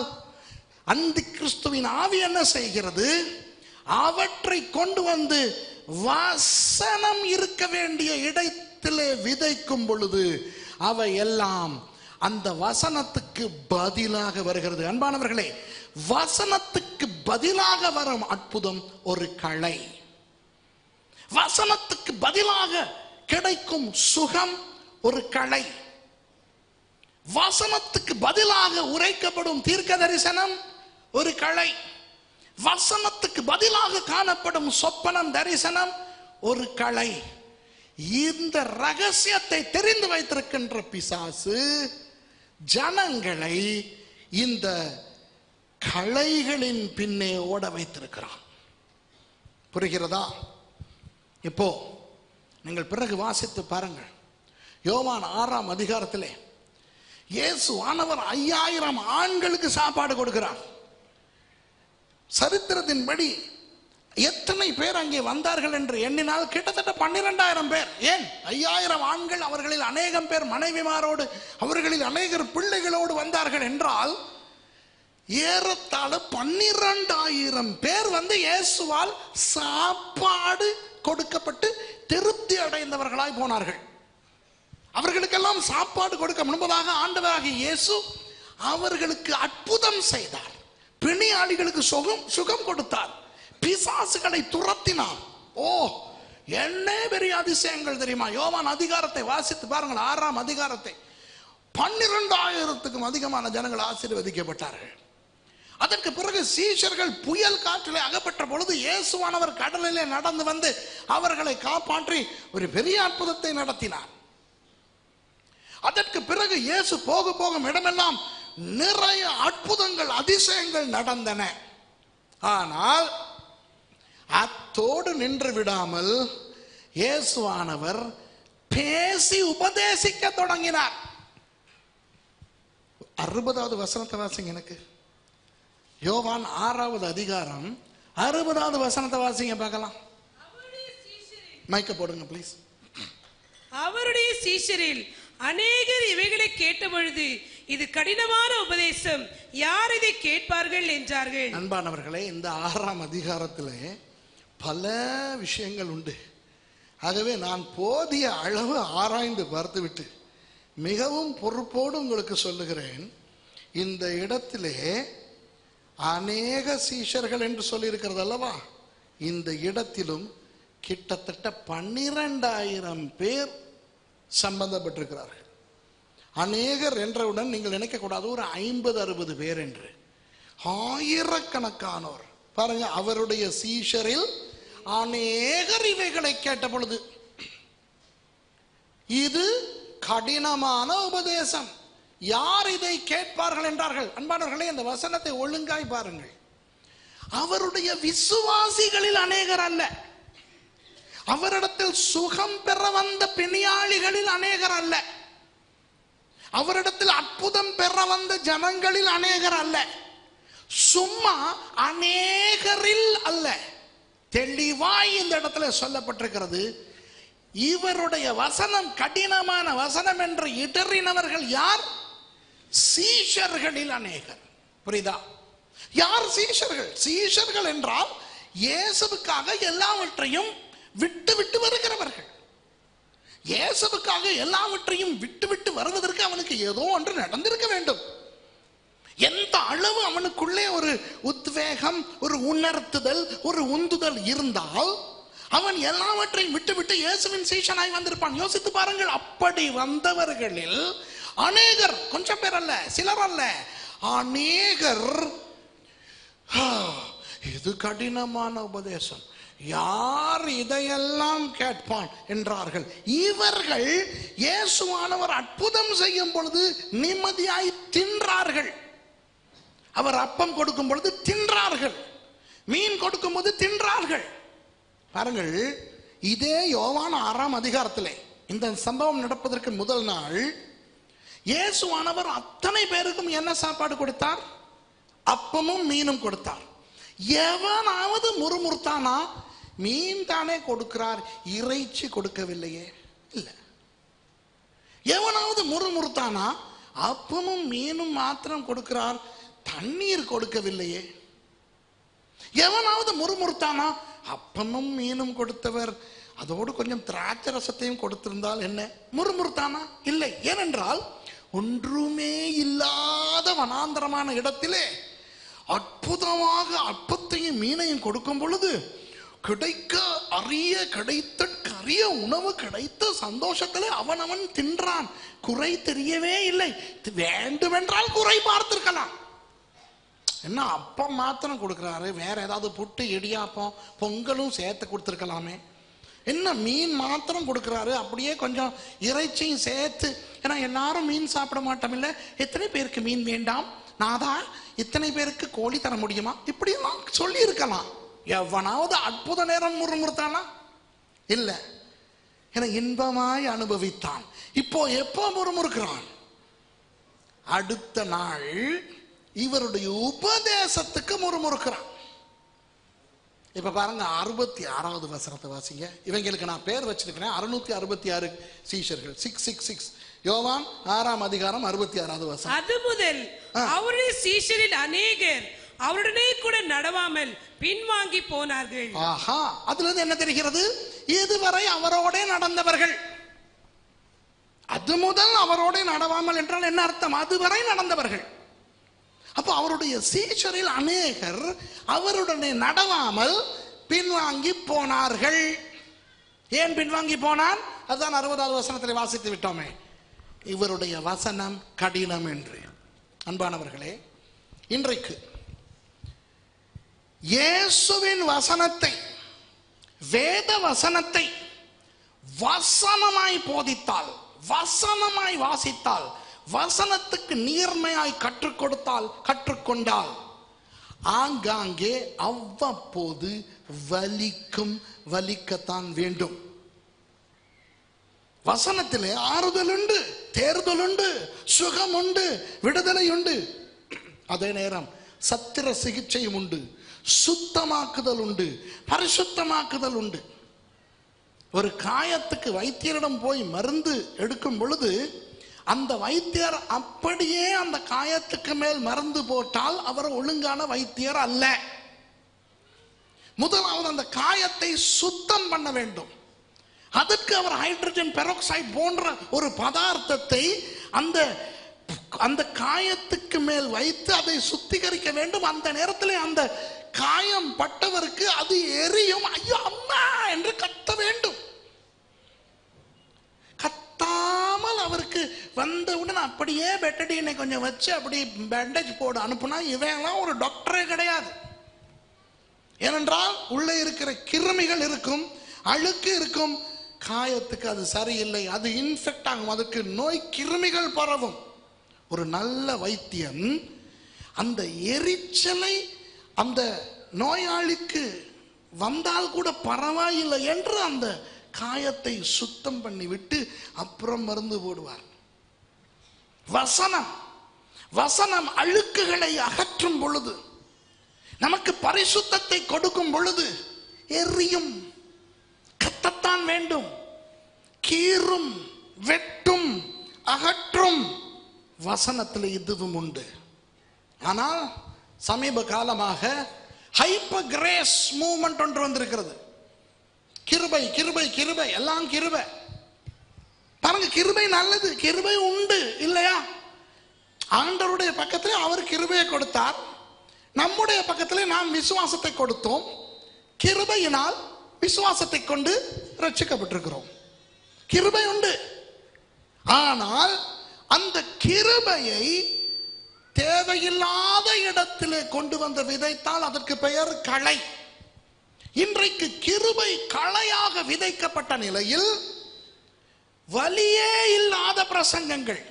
அந்த கிறிஸ்துவின் ஆவி என்ன செய்கிறது? அவற்றை கொண்டு வந்து வசனம் இருக்க வேண்டிய இடத்திலே விதைக்கும் பொழுது அவை எல்லாம் அந்த வசனத்துக்கு பதிலாக வருகிறது. அன்பானவர்களே, வசனத்துக்கு பதிலாக வரும் அற்புதம் ஒரு களை. வசனத்துக்கு பதிலாக கிடைக்கும் சுகம் ஒரு களை. வசனத்துக்கு பதிலாக உரைக்கப்படும் தீர்க்க தரிசனம் ஒரு களை. வசனத்துக்கு பதிலாக காணப்படும் சொப்பனம், தரிசனம் ஒரு களை. இந்த ரகசியத்தை தெரிந்து வைத்திருக்கின்ற பிசாசு ஜனங்களை இந்த களைகளின் பின்னே ஓட வைத்திருக்கிறான். புரிகிறதா? இப்போ நீங்கள் பிறகு வாசித்து பாருங்கள். யோவான் 6ஆம் அதிகாரத்திலே இயேசுவானவர் 5000 ஆண்களுக்கு சாப்பாடு கொடுக்கிறார். சரித்திரத்தின்படி எத்தனை பேர் அங்கே வந்தார்கள் என்று எண்ணினால் கிட்டத்தட்ட 12000 பேர். ஏன் 5000 ஆண்கள், அவர்களில் அநேகம் பேர் மனைவிமாரோடு, அவர்களில் அநேகர் பிள்ளைகளோடு வந்தார்கள் என்றால் ஏறத்தாழ 12000 பேர் வந்து இயேசுவால் சாப்பாடு கொடுக்கப்பட்டு திருப்தி அடைந்தவர்களாய் போனார்கள். அவர்களுக்கெல்லாம் சாப்பாடு கொடுக்க முன்பதாக ஆண்டவராகிய இயேசு அவர்களுக்கு அற்புதம் செய்தார். பிணியாளிகளுக்கு சுகம் கொடுத்தார், பிசாசுகளை துரத்தினார். ஓ, என்ன பெரிய அதிசயங்கள் தெரியுமா? யோவான் அதிகாரத்தை வாசித்து பாருங்கள், 6ஆம் அதிகாரத்தை. 12000க்கும் அதிகமான ஜனங்கள் ஆசீர்வதிக்கப்பட்டார்கள். அதற்கு பிறகு சீஷர்கள் புயல் காற்றிலே அகப்பட்ட பொழுது இயேசுவானவர் கடலிலே நடந்து வந்து அவர்களை காப்பாற்றி ஒரு பெரிய அற்புதத்தை நடத்தினார். அதற்கு பிறகு இயேசு போகும் இடமெல்லாம் நிறைய அற்புதங்கள், அதிசயங்கள் நடந்தன. ஆனால் அத்தோடு நின்று விடாமல் இயேசுவானவர் பேசி உபதேசிக்க தொடங்கினார். 60வது வசனத்தை வாசிங்க. எனக்கு யோவான் 6வது அதிகாரம் 60வது வசனத்தை வாசிங்க பார்க்கலாம். மைக்க போடுங்க ப்ளீஸ். அவருடைய சீஷரில் அநேகர் இவைகளை கேட்ட பொழுது, இது கடினமான உபதேசம், யார் இதை கேட்பார்கள் என்றார்கள். அன்பானவர்களே, இந்த 6ஆம் அதிகாரத்திலே பல விஷயங்கள் உண்டு. ஆகவே நான் போதிய அளவு ஆராய்ந்து பார்த்துவிட்டு மிகவும் பொறுப்போடு உங்களுக்கு சொல்லுகிறேன். இந்த இடத்திலே அநேக சீஷர்கள் என்று சொல்லி இருக்கிறது அல்லவா, இந்த இடத்திலும் கிட்டத்தட்ட 12000 பேர் சம்பந்தப்பட்டிருக்கிறார்கள். அநேகர் என்றவுடன் நீங்கள் நினைக்கக்கூடாது ஒரு 50-60 பேர் என்று. ஆயிரக்கணக்கானோர் பாருங்க. அவருடைய சீஷரில் அநேகர் இவைகளை கேட்ட பொழுது, இது கடினமான உபதேசம், யார் இதை கேட்பார்கள் என்றார்கள். அன்பானவர்களே, இந்த வசனத்தை ஒழுங்காய் பாருங்கள். அவருடைய விசுவாசிகளில் அநேகர் அல்ல, அவரிடத்தில் சுகம் பெற வந்த பிணியாளிகளில் அநேகர் அல்ல, அவரிடத்தில் அற்புதம் பெற வந்த ஜனங்களில் அநேகர் அல்ல, சும்மா அநேகரில் அல்ல. தெளிவாய் இந்த இடத்துல சொல்லப்பட்டிருக்கிறது. இவருடைய வசனம் கடினமான வசனம் என்று இடறினவர்கள் யார்? சீஷர்களில் அநேகர். புரியுதா? யார் சீஷர்கள்? சீஷர்கள் என்றால் இயேசுவுக்காக எல்லாவற்றையும் விட்டு விட்டு வருகிறவர்கள். இயேசுவுக்காக எல்லாவற்றையும் விட்டு விட்டு வருவதற்கு அவனுக்கு ஏதோ ஒன்று நடந்திருக்க வேண்டும். எந்த அளவு அவனுக்குள்ளே ஒரு உத்வேகம், ஒரு உணர்த்துதல், ஒரு உந்துதல் இருந்தால் அவன் எல்லாவற்றையும் விட்டு விட்டு இயேசுவின் சீஷனாய் வந்திருப்பான். யோசித்து பாருங்கள். அப்படி வந்தவர்களில் அநேகர், கொஞ்சம் பேர் அல்ல, சிலர் அல்ல, அநேகர் இது கடினமான உபதேசம், யார் இதையெல்லாம் கேட்பான் என்றார்கள். இவர்கள் இயேசுவானவர் அற்புதம் செய்யும் பொழுது நிம்மதியாய் தின்றார்கள். அவர் அப்பம் கொடுக்கும் பொழுது தின்றார்கள், மீன் கொடுக்கும் போது தின்றார்கள். பாருங்கள், இதே யோவான் 6ஆம் அதிகாரத்திலே இந்த சம்பவம் நடப்பதற்கு முதல் நாள் இயேசுவானவர் அத்தனை பேருக்கும் என்ன சாப்பாடு கொடுத்தார்? அப்பமும் மீனும் கொடுத்தார். எவனாவது முறுமுறுத்தானா? மீன் தானே கொடுக்கிறார், இறைச்சி கொடுக்கவில்லையே. இல்லை. எவனாவது முறுமுறுத்தானா? அப்பமும் மீனும் மாத்திரம் கொடுக்கிறார், தண்ணீர் கொடுக்கவில்லையே. எவனாவது முறுமுறுத்தானா? அப்பமும் மீனும் கொடுத்தவர் அதோடு கொஞ்சம் திராட்சை ரசத்தையும் கொடுத்திருந்தால் என்ன? முறுமுறுத்தானா? இல்லை. ஏனென்றால் ஒன்றுமே இல்லாத வனாந்தரமான இடத்திலே அற்புதமாக அப்பத்தையும் மீனையும் கொடுக்கும் பொழுது கிடைத்த உணவு கிடைத்த சந்தோஷத்திலே அவன் தின்றான். குறை தெரியவே இல்லை. வேண்டுமென்றால் குறை பார்த்திருக்கலாம். என்ன அப்பம் மாத்திரம் கொடுக்குறாரு, வேற ஏதாவது புட்டு, இடியாப்பம், பொங்கலும் சேர்த்து கொடுத்துருக்கலாமே. என்ன மீன் மாத்திரம் கொடுக்குறாரு, அப்படியே கொஞ்சம் இறைச்சியும் சேர்த்து. ஏன்னா எல்லாரும் மீன் சாப்பிட மாட்டோம் இல்லை. எத்தனை பேருக்கு மீன் வேண்டாம்? நாதா, இத்தனை பேருக்கு கோழி தர முடியுமா? இப்படியெல்லாம் சொல்லி இருக்கலாம். எவனாவது அற்புத நேரம் முறுமுறுத்தானா? இல்லை. என இன்பமாய் அனுபவித்தான். இப்போ எப்போ முறுமுறுக்கிறான்? அடுத்த நாள் இவருடைய உபதேசத்துக்கு முறுமுறுக்கிறான். இப்ப பாருங்க, 66வது வசனத்தை வாசிங்க. இவங்களுக்கு நான் பேர் வச்சிருக்கிறேன், 666 சீஷர்கள். 666 யோவான் 6ஆம் அதிகாரம் 66வது வசனம். அது முதல் அவருடைய சீஷரில் அநேகர் அவருடனே கூட நடவாமல் பின்வாங்கி போனார்கள். ஆஹா, அதுல இருந்து என்ன தெரிகிறது? இதுவரை அவரோட நடந்தவர்கள். அது முதல் அவரோட நடவாமல் என்றால் என்ன அர்த்தம்? அதுவரை நடந்தவர்கள். அப்போ அவருடைய சீஷரில் அநேகர் அவருடனே நடவாமல் பின்வாங்கி போனார்கள். ஏன் பின்வாங்கி போனான்? அதுதான் 60வது வசனத்தில் வாசித்து விட்டோமே, இவருடைய வசனம் கடினம் என்று. அன்பானவர்களே, இன்றைக்கு இயேசுவின் வசனத்தை, வேத வசனத்தை வசனமாய் போதித்தால், வசனமாய் வாசித்தால், வசனத்துக்கு நீர்மையாய் கற்றுக் கொடுத்தால், கற்றுக்கொண்டால் ஆங்காங்கே அவ்வப்போது வலிக்கத்தான் வேண்டும். வசனத்திலே ஆறுதல் உண்டு, தேர்தல் உண்டு, சுகம் உண்டு, விடுதலை உண்டு. அதே நேரம் சத்திர சிகிச்சையும் உண்டு, சுத்தமாக்குதல் உண்டு, பரிசுத்தமாக்குதல் உண்டு. ஒரு காயத்துக்கு வைத்தியரிடம் போய் மருந்து எடுக்கும் பொழுது அந்த வைத்தியர் அப்படியே அந்த காயத்துக்கு மேல் மருந்து போட்டால் அவர் ஒழுங்கான வைத்தியர் அல்ல. முதலாவது அந்த காயத்தை சுத்தம் பண்ண வேண்டும். அதற்கு அவர் ஹைட்ரஜன் பெராக்சைடு போன்ற ஒரு பதார்த்தத்தை அந்த காயத்துக்கு மேல் வைத்து அதை சுத்திகரிக்க வேண்டும். அந்த நேரத்தில் அந்த காயம் பட்டவருக்கு அது எரியும், ஐயோ அம்மா என்று கத்த வேண்டும். கத்தாமல் அவருக்கு வந்தவுடன் அப்படியே பெட்டடினை கொஞ்சம் வச்சு அப்படி பேண்டேஜ் போடு அனுப்புனா இவையெல்லாம் ஒரு டாக்டரே கிடையாது. ஏனென்றால் உள்ளே இருக்கிற கிருமிகள் இருக்கும், அழுக்கு இருக்கும், காயத்துக்கு அது சரியில்லை, அது இன்ஃபெக்ட் ஆகும், அதுக்கு நோய் கிருமிகள் பரவும். ஒரு நல்ல வைத்தியன் அந்த எரிச்சலை அந்த நோயாளிக்கு வந்தால் கூட பரவாயில்லை என்று அந்த காயத்தை சுத்தம் பண்ணிவிட்டு அப்புறம் மருந்து போடுவார். வசனம் அழுக்குகளை அகற்றும் பொழுது, நமக்கு பரிசுத்தத்தை கொடுக்கும் பொழுது எரியும், கத்தத்தான் வேண்டும், கீறும், வெட்டும், அகற்றும். வசனத்தில் இதுவும் உண்டு. ஆனால் சமீப காலமாக ஹைப்பர் கிரேஸ் மூவ்மெண்ட் ஒன்று வந்திருக்கிறது. கிருபை கிருபை கிருபை, எல்லாம் கிருபை. பாருங்க, கிருபை நல்லது, கிருபை உண்டு இல்லையா? ஆண்டவருடைய பக்கத்திலே அவர் கிருபையை கொடுத்தார், நம்முடைய பக்கத்திலே நாம் விசுவாசத்தை கொடுத்தோம். கிருபையினால் விசுவாசத்தை கொண்டு ரட்சிக்கப்பட்டிருக்கிறோம். கிருபை உண்டு. ஆனால் அந்த கிருபையை தேவையில்லாத இடத்திலே கொண்டு வந்து விதைத்தால் அதற்கு பெயர் களை. இன்றைக்கு கிருபை களையாக விதைக்கப்பட்ட நிலையில் வலியே இல்லாத பிரசங்கங்கள்,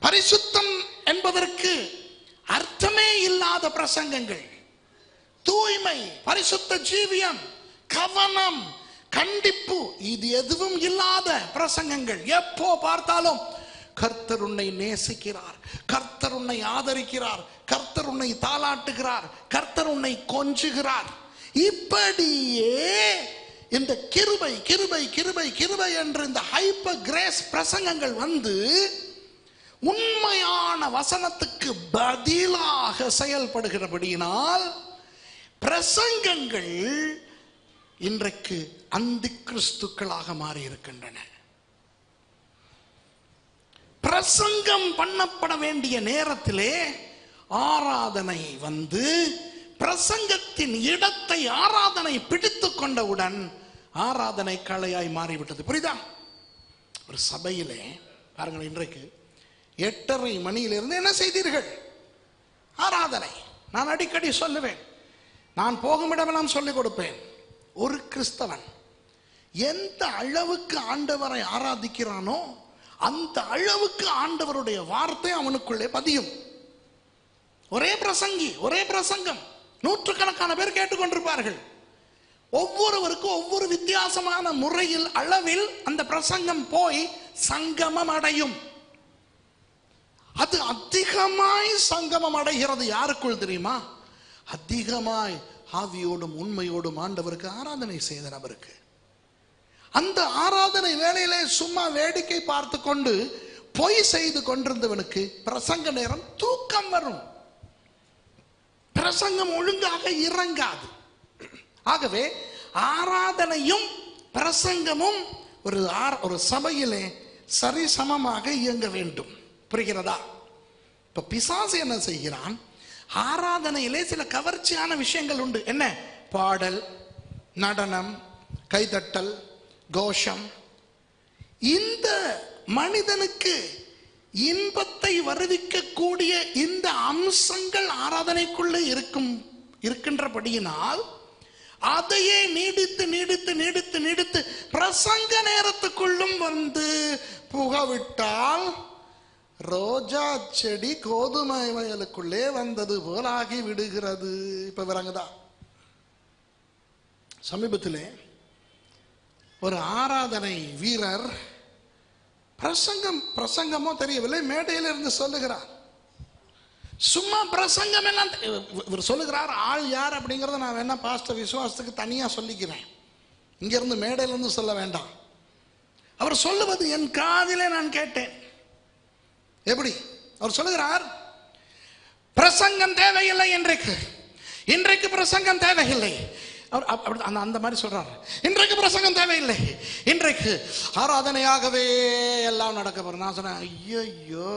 பரிசுத்தம் என்பதற்கு அர்த்தமே இல்லாத பிரசங்கங்கள், தூய்மை, பரிசுத்த ஜீவியம், கவனம், கண்டிப்பு, இது எதுவும் இல்லாத பிரசங்கங்கள். எப்போ பார்த்தாலும் கர்த்தர் உன்னை நேசிக்கிறார், கர்த்தர் உன்னை ஆதரிக்கிறார், கர்த்தர் உன்னை தாளாட்டுகிறார், கர்த்தர் உன்னை கொஞ்சுகிறார். இப்படியே இந்த கிருபை கிருபை கிருபை கிருபை என்ற இந்த ஹைப்பர் கிரேஸ் பிரசங்கங்கள் வந்து உண்மையான வசனத்துக்கு பதிலாக செயல்படுகிறபடியினால் பிரசங்கங்கள் இன்றைக்கு அந்தி கிறிஸ்துக்களாக மாறி இருக்கின்றன. பிரசங்கம் பண்ணப்பட வேண்டிய நேரத்திலே ஆராதனை வந்து பிரசங்கத்தின் இடத்தை ஆராதனை பிடித்து கொண்டவுடன் ஆராதனை கலையாய் மாறிவிட்டது. புரியுதா? ஒரு சபையிலே பாருங்கள், இன்றைக்கு 8:30 மணியிலிருந்து என்ன செய்தீர்கள்? ஆராதனை. நான் அடிக்கடி சொல்லுவேன், நான் போகும் இடமெல்லாம் சொல்லிக் கொடுப்பேன். ஒரு கிறிஸ்தவன் எந்த அளவுக்கு ஆண்டவரை ஆராதிக்கிறானோ அந்த அளவுக்கு ஆண்டவருடைய வார்த்தை அவனுக்குள்ளே பதியும். ஒரே பிரசங்கி, ஒரே பிரசங்கம், நூற்றுக்கணக்கான பேர் கேட்டுக்கொண்டிருப்பார்கள். ஒவ்வொருவருக்கும் ஒவ்வொரு வித்தியாசமான முறையில் அளவில் அந்த பிரசங்கம் போய் சங்கமம் அடையும். அது அதிகமாய் சங்கமம் அடைகிறது. யாருக்குள் தெரியுமா? அதிகமாய் ஆவியோடும் உண்மையோடும் ஆண்டவருக்கு ஆராதனை செய்த நபருக்கு. அந்த ஆராதனை வேளையிலே சும்மா வேடிக்கை பார்த்து கொண்டு பொய் செய்து கொண்டிருந்தவனுக்கு பிரசங்க நேரம் தூக்கம் வரும், பிரசங்கம் ஒழுங்காக இறங்காது. ஆகவே ஆராதனையும் பிரசங்கமும் ஒரு சபையிலே சரிசமமாக இயங்க வேண்டும். புரிகிறதா? இப்ப பிசாசு என்ன செய்கிறான்? ஆராதனையிலே சில கவர்ச்சியான விஷயங்கள் உண்டு. என்ன? பாடல், நடனம், கைதட்டல், கோஷம். இந்த மனிதனுக்கு இன்பத்தை வருவிக்கக்கூடிய இந்த அம்சங்கள் ஆராதனைக்குள்ளே இருக்கின்றபடியினால் அதையே நீடித்து நீடித்து நீடித்து நீடித்து பிரசங்க நேரத்துக்குள்ளும் வந்து புகவிட்டால் ரோஜா செடி கோதுமை வயலுக்குள்ளே வந்தது போலாகி விடுகிறது. இப்ப விளங்குதா? சமீபத்திலே ஒரு ஆராதனை வீரர் பிரசங்கமோ தெரியவில்லை, மேடையில் இருந்து சொல்லுகிறார். சும்மா பிரசங்கம் எல்லாம் இவர் சொல்லுகிறார். ஆள் யார் அப்படிங்கறத நான் வேணா பாஸ்டர் விசுவாசத்துக்கு தனியா சொல்லிக்கிறேன், இங்க இருந்து மேடையில இருந்து சொல்ல வேண்டாம். அவர் சொல்லுவது என் காதிலே நான் கேட்டேன். எப்படி? அவர் சொல்லுகிறார், பிரசங்கம் தேவையில்லை, இன்றைக்கு பிரசங்கம் தேவையில்லை. அந்த மாதிரி சொல்றார். இன்றைக்கு பிரசங்கம் தேவையில்லை, இன்றைக்கு ஆராதனையாகவே எல்லாம் நடக்க போறேன். நான் சொன்னேன், ஐயோ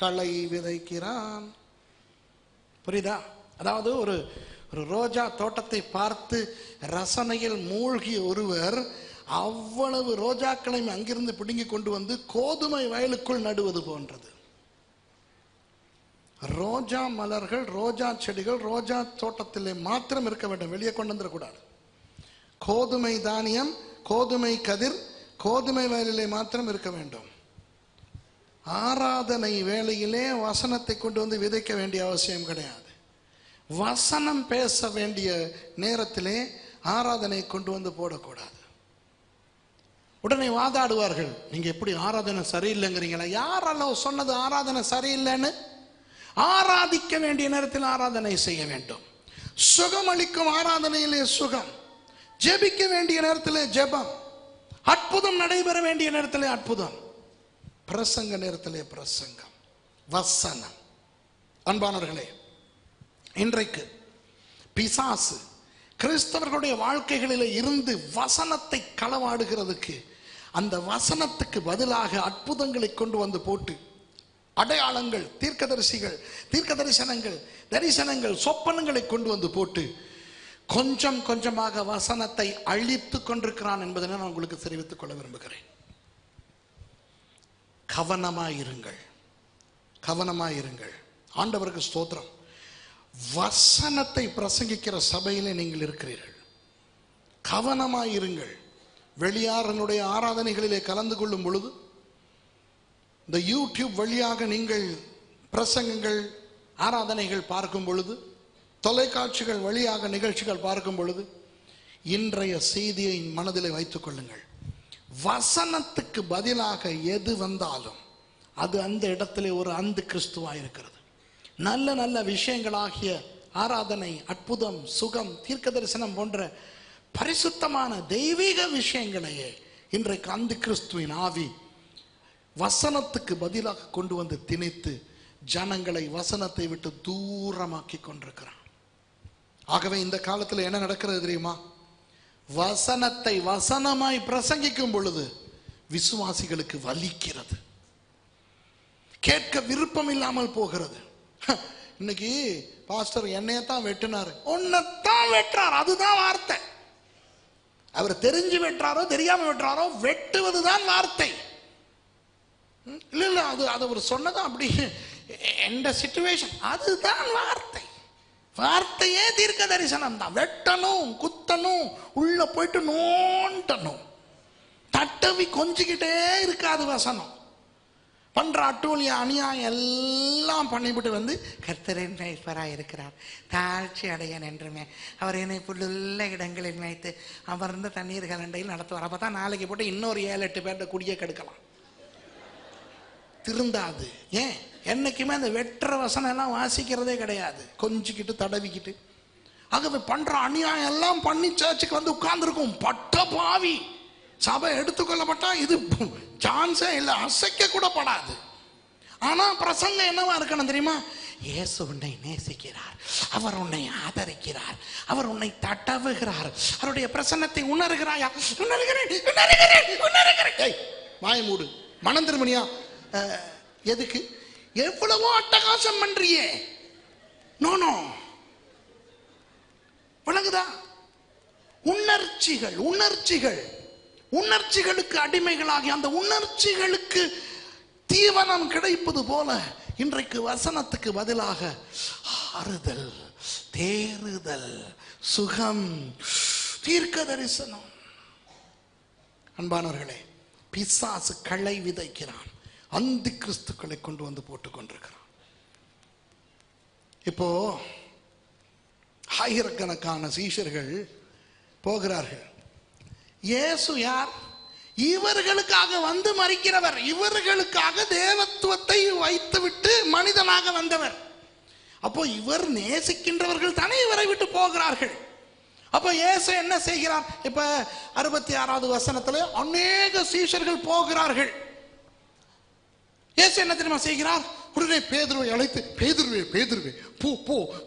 களை விதைக்கிறான். புரியுதா? அதாவது ஒரு ரோஜா தோட்டத்தை பார்த்து ரசனையில் மூழ்கிய ஒருவர் அவ்வளவு ரோஜாக்களையும் அங்கிருந்து பிடுங்கி கொண்டு வந்து கோதுமை வயலுக்குள் நடுவது போன்றது. ரோஜா மலர்கள், ரோஜா செடிகள் ரோஜா தோட்டத்திலே மாத்திரம் இருக்க வேண்டும், வெளியே கொண்டு வந்துடக்கூடாது. கோதுமை தானியம், கோதுமை கதிர் கோதுமை வயலிலே மாத்திரம் இருக்க வேண்டும். ஆராதனை வேளையிலே வசனத்தை கொண்டு வந்து விதைக்க வேண்டிய அவசியம் கிடையாது. வசனம் பேச வேண்டிய நேரத்திலே ஆராதனை கொண்டு வந்து போடக்கூடாது. உடனே வாதாடுவார்கள், நீங்க எப்படி ஆராதனை சரியில்லைங்கிறீங்களா? யாரெல்லாம் சொன்னது ஆராதனை சரியில்லைன்னு? ஆராதிக்க வேண்டிய நேரத்தில் ஆராதனை செய்ய வேண்டும். சுகம் அளிக்கும் ஆராதனையிலே சுகம், ஜெபிக்க வேண்டிய நேரத்திலே ஜெபம், அற்புதம் நடைபெற வேண்டிய நேரத்திலே அற்புதம், பிரசங்க நேரத்திலே பிரசங்கம், வசனம். அன்பானவர்களே, இன்றைக்கு பிசாசு கிறிஸ்தவர்களுடைய வாழ்க்கைகளில் இருந்து வசனத்தை களவாடுகிறதுக்கு, அந்த வசனத்துக்கு பதிலாக அற்புதங்களை கொண்டு வந்து போட்டு, அடையாளங்கள், தீர்க்க தரிசனங்கள், சொப்பனங்களை கொண்டு வந்து போட்டு கொஞ்சம் கொஞ்சமாக வசனத்தை அழித்து கொண்டிருக்கிறான் என்பதை நான் உங்களுக்கு தெரிவித்துக் கொள்ள விரும்புகிறேன். கவனமாயிருங்கள். ஆண்டவருக்கு ஸ்தோத்திரம். வசனத்தை பிரசங்கிக்கிற சபையிலே நீங்கள் இருக்கிறீர்கள், கவனமாயிருங்கள். வெளியாரனுடைய ஆராதனைகளிலே கலந்து கொள்ளும் பொழுது, இந்த யூடியூப் வழியாக நீங்கள் பிரசங்கங்கள், ஆராதனைகள் பார்க்கும் பொழுது, தொலைக்காட்சிகள் வழியாக நிகழ்ச்சிகள் பார்க்கும் பொழுது, இன்றைய செய்தியை மனதிலே வைத்துக் கொள்ளுங்கள். வசனத்துக்கு பதிலாக எது வந்தாலும் அது அந்த இடத்திலே ஒரு அந்து கிறிஸ்துவாக இருக்கிறது. நல்ல நல்ல விஷயங்களாகிய ஆராதனை, அற்புதம், சுகம், தீர்க்க தரிசனம் போன்ற பரிசுத்தமான தெய்வீக விஷயங்களையே இன்றைக்கு அந்து கிறிஸ்துவின் ஆவி வசனத்துக்கு பதிலாக கொண்டு வந்து திணித்து ஜனங்களை வசனத்தை விட்டு தூரமாக்கி கொண்டிருக்கிறான். ஆகவே இந்த காலத்தில் என்ன நடக்கிறது தெரியுமா? வசனத்தை வசனமாய் பிரசங்கிக்கும் பொழுது விசுவாசிகளுக்கு வலிக்கிறது, கேட்க விருப்பம் இல்லாமல் போகிறது. இன்னைக்கு பாஸ்டர் என்னையத்தான் வெட்டினாரு, உன்னைத்தான் வெட்டுறார், அதுதான் வார்த்தை. அவர் தெரிஞ்சு வெட்டுறாரோ தெரியாம வெட்டுறாரோ, வெட்டுவதுதான் வார்த்தை. இல்ல அது அவர் சொன்னது அப்படி எந்த சிச்சுவேஷன், அதுதான் வார்த்தை. வார்த்தையே தீர்க்க தரிசனம் தான். வெட்டணும், குத்தணும், உள்ள போயிட்டு நோண்டணும், தட்டவி கொஞ்சிக்கிட்டே இருக்காது வசனம். பண்ற அட்டூழிய அநியாயம் எல்லாம் பண்ணிவிட்டு வந்து கர்த்தரின் மேய்ப்பராய் இருக்கிறார், தாழ்ச்சி அடையன் என்றுமே அவர் என்னை புல்லுள்ள இடங்களில் மேய்த்து அமர்ந்த தண்ணீர் கலண்டையில் நடத்துவார். அப்பதான் நாளைக்கு போட்டு இன்னொரு 7-8 பேர்ட்ட குடியே கெடுக்கலாம். திருந்தாது. ஏன்? என்னைக்குமே அந்த வெற்ற வசனம் எல்லாம் வாசிக்கிறதே கிடையாது, கொஞ்சிக்கிட்டு தடவிக்கிட்டு. ஆகவே பண்ற அநியாயம் எல்லாம் பண்ணி சர்ச்சுக்கு வந்து உட்கார்ந்துருக்கும். பட்ட பாவி சபை எடுத்துக்கொள்ளப்பட்டா இது சான்ஸே இல்லை, அசைக்க கூட படாது. ஆனா பிரசங்கம் என்னவா இருக்கணும் தெரியுமா? இயேசு உன்னை நேசிக்கிறார், அவர் உன்னை ஆதரிக்கிறார், அவர் உன்னை தட்டவுகிறார், அவருடைய பிரசன்னத்தை உணர்கிறாயா? உணர்கிறேன். வாய மூடு, மனம் திருமணியா. எதுக்கு? எவ்வளவோ அட்டகாசம் பண்றியே. நோ விளங்குதா? உணர்ச்சிகளுக்கு அடிமைகளாகி அந்த உணர்ச்சிகளுக்கு தீவனம் கிடைப்பது போல இன்றைக்கு வசனத்துக்கு பதிலாக ஆறுதல், தேறுதல், சுகம், தீர்க்க தரிசனம். அன்பானவர்களே, பிசாசு களை விதைக்கிறான், அந்தி கிறிஸ்துக்களை கொண்டு வந்து போட்டுக் கொண்டிருக்கிறான். இப்போ ஆயிரக்கணக்கான சீஷர்கள் போகிறார்கள். இயேசு யார்? இவர்களுக்காக வந்து மரிக்கிறவர், இவர்களுக்காக தேவத்துவத்தை வைத்துவிட்டு மனிதனாக வந்தவர். அப்போ இவர் நேசிக்கின்றவர்கள் தானே இவரை விட்டு போகிறார்கள். அப்ப இயேசு என்ன செய்கிறார்? இப்ப 66வது வசனத்துல அநேக சீஷர்கள் போகிறார்கள். இயேசு என்ன தெரியுமா செய்கிறார்? உடனே பேதுருவை அழைத்து, பேதுருவே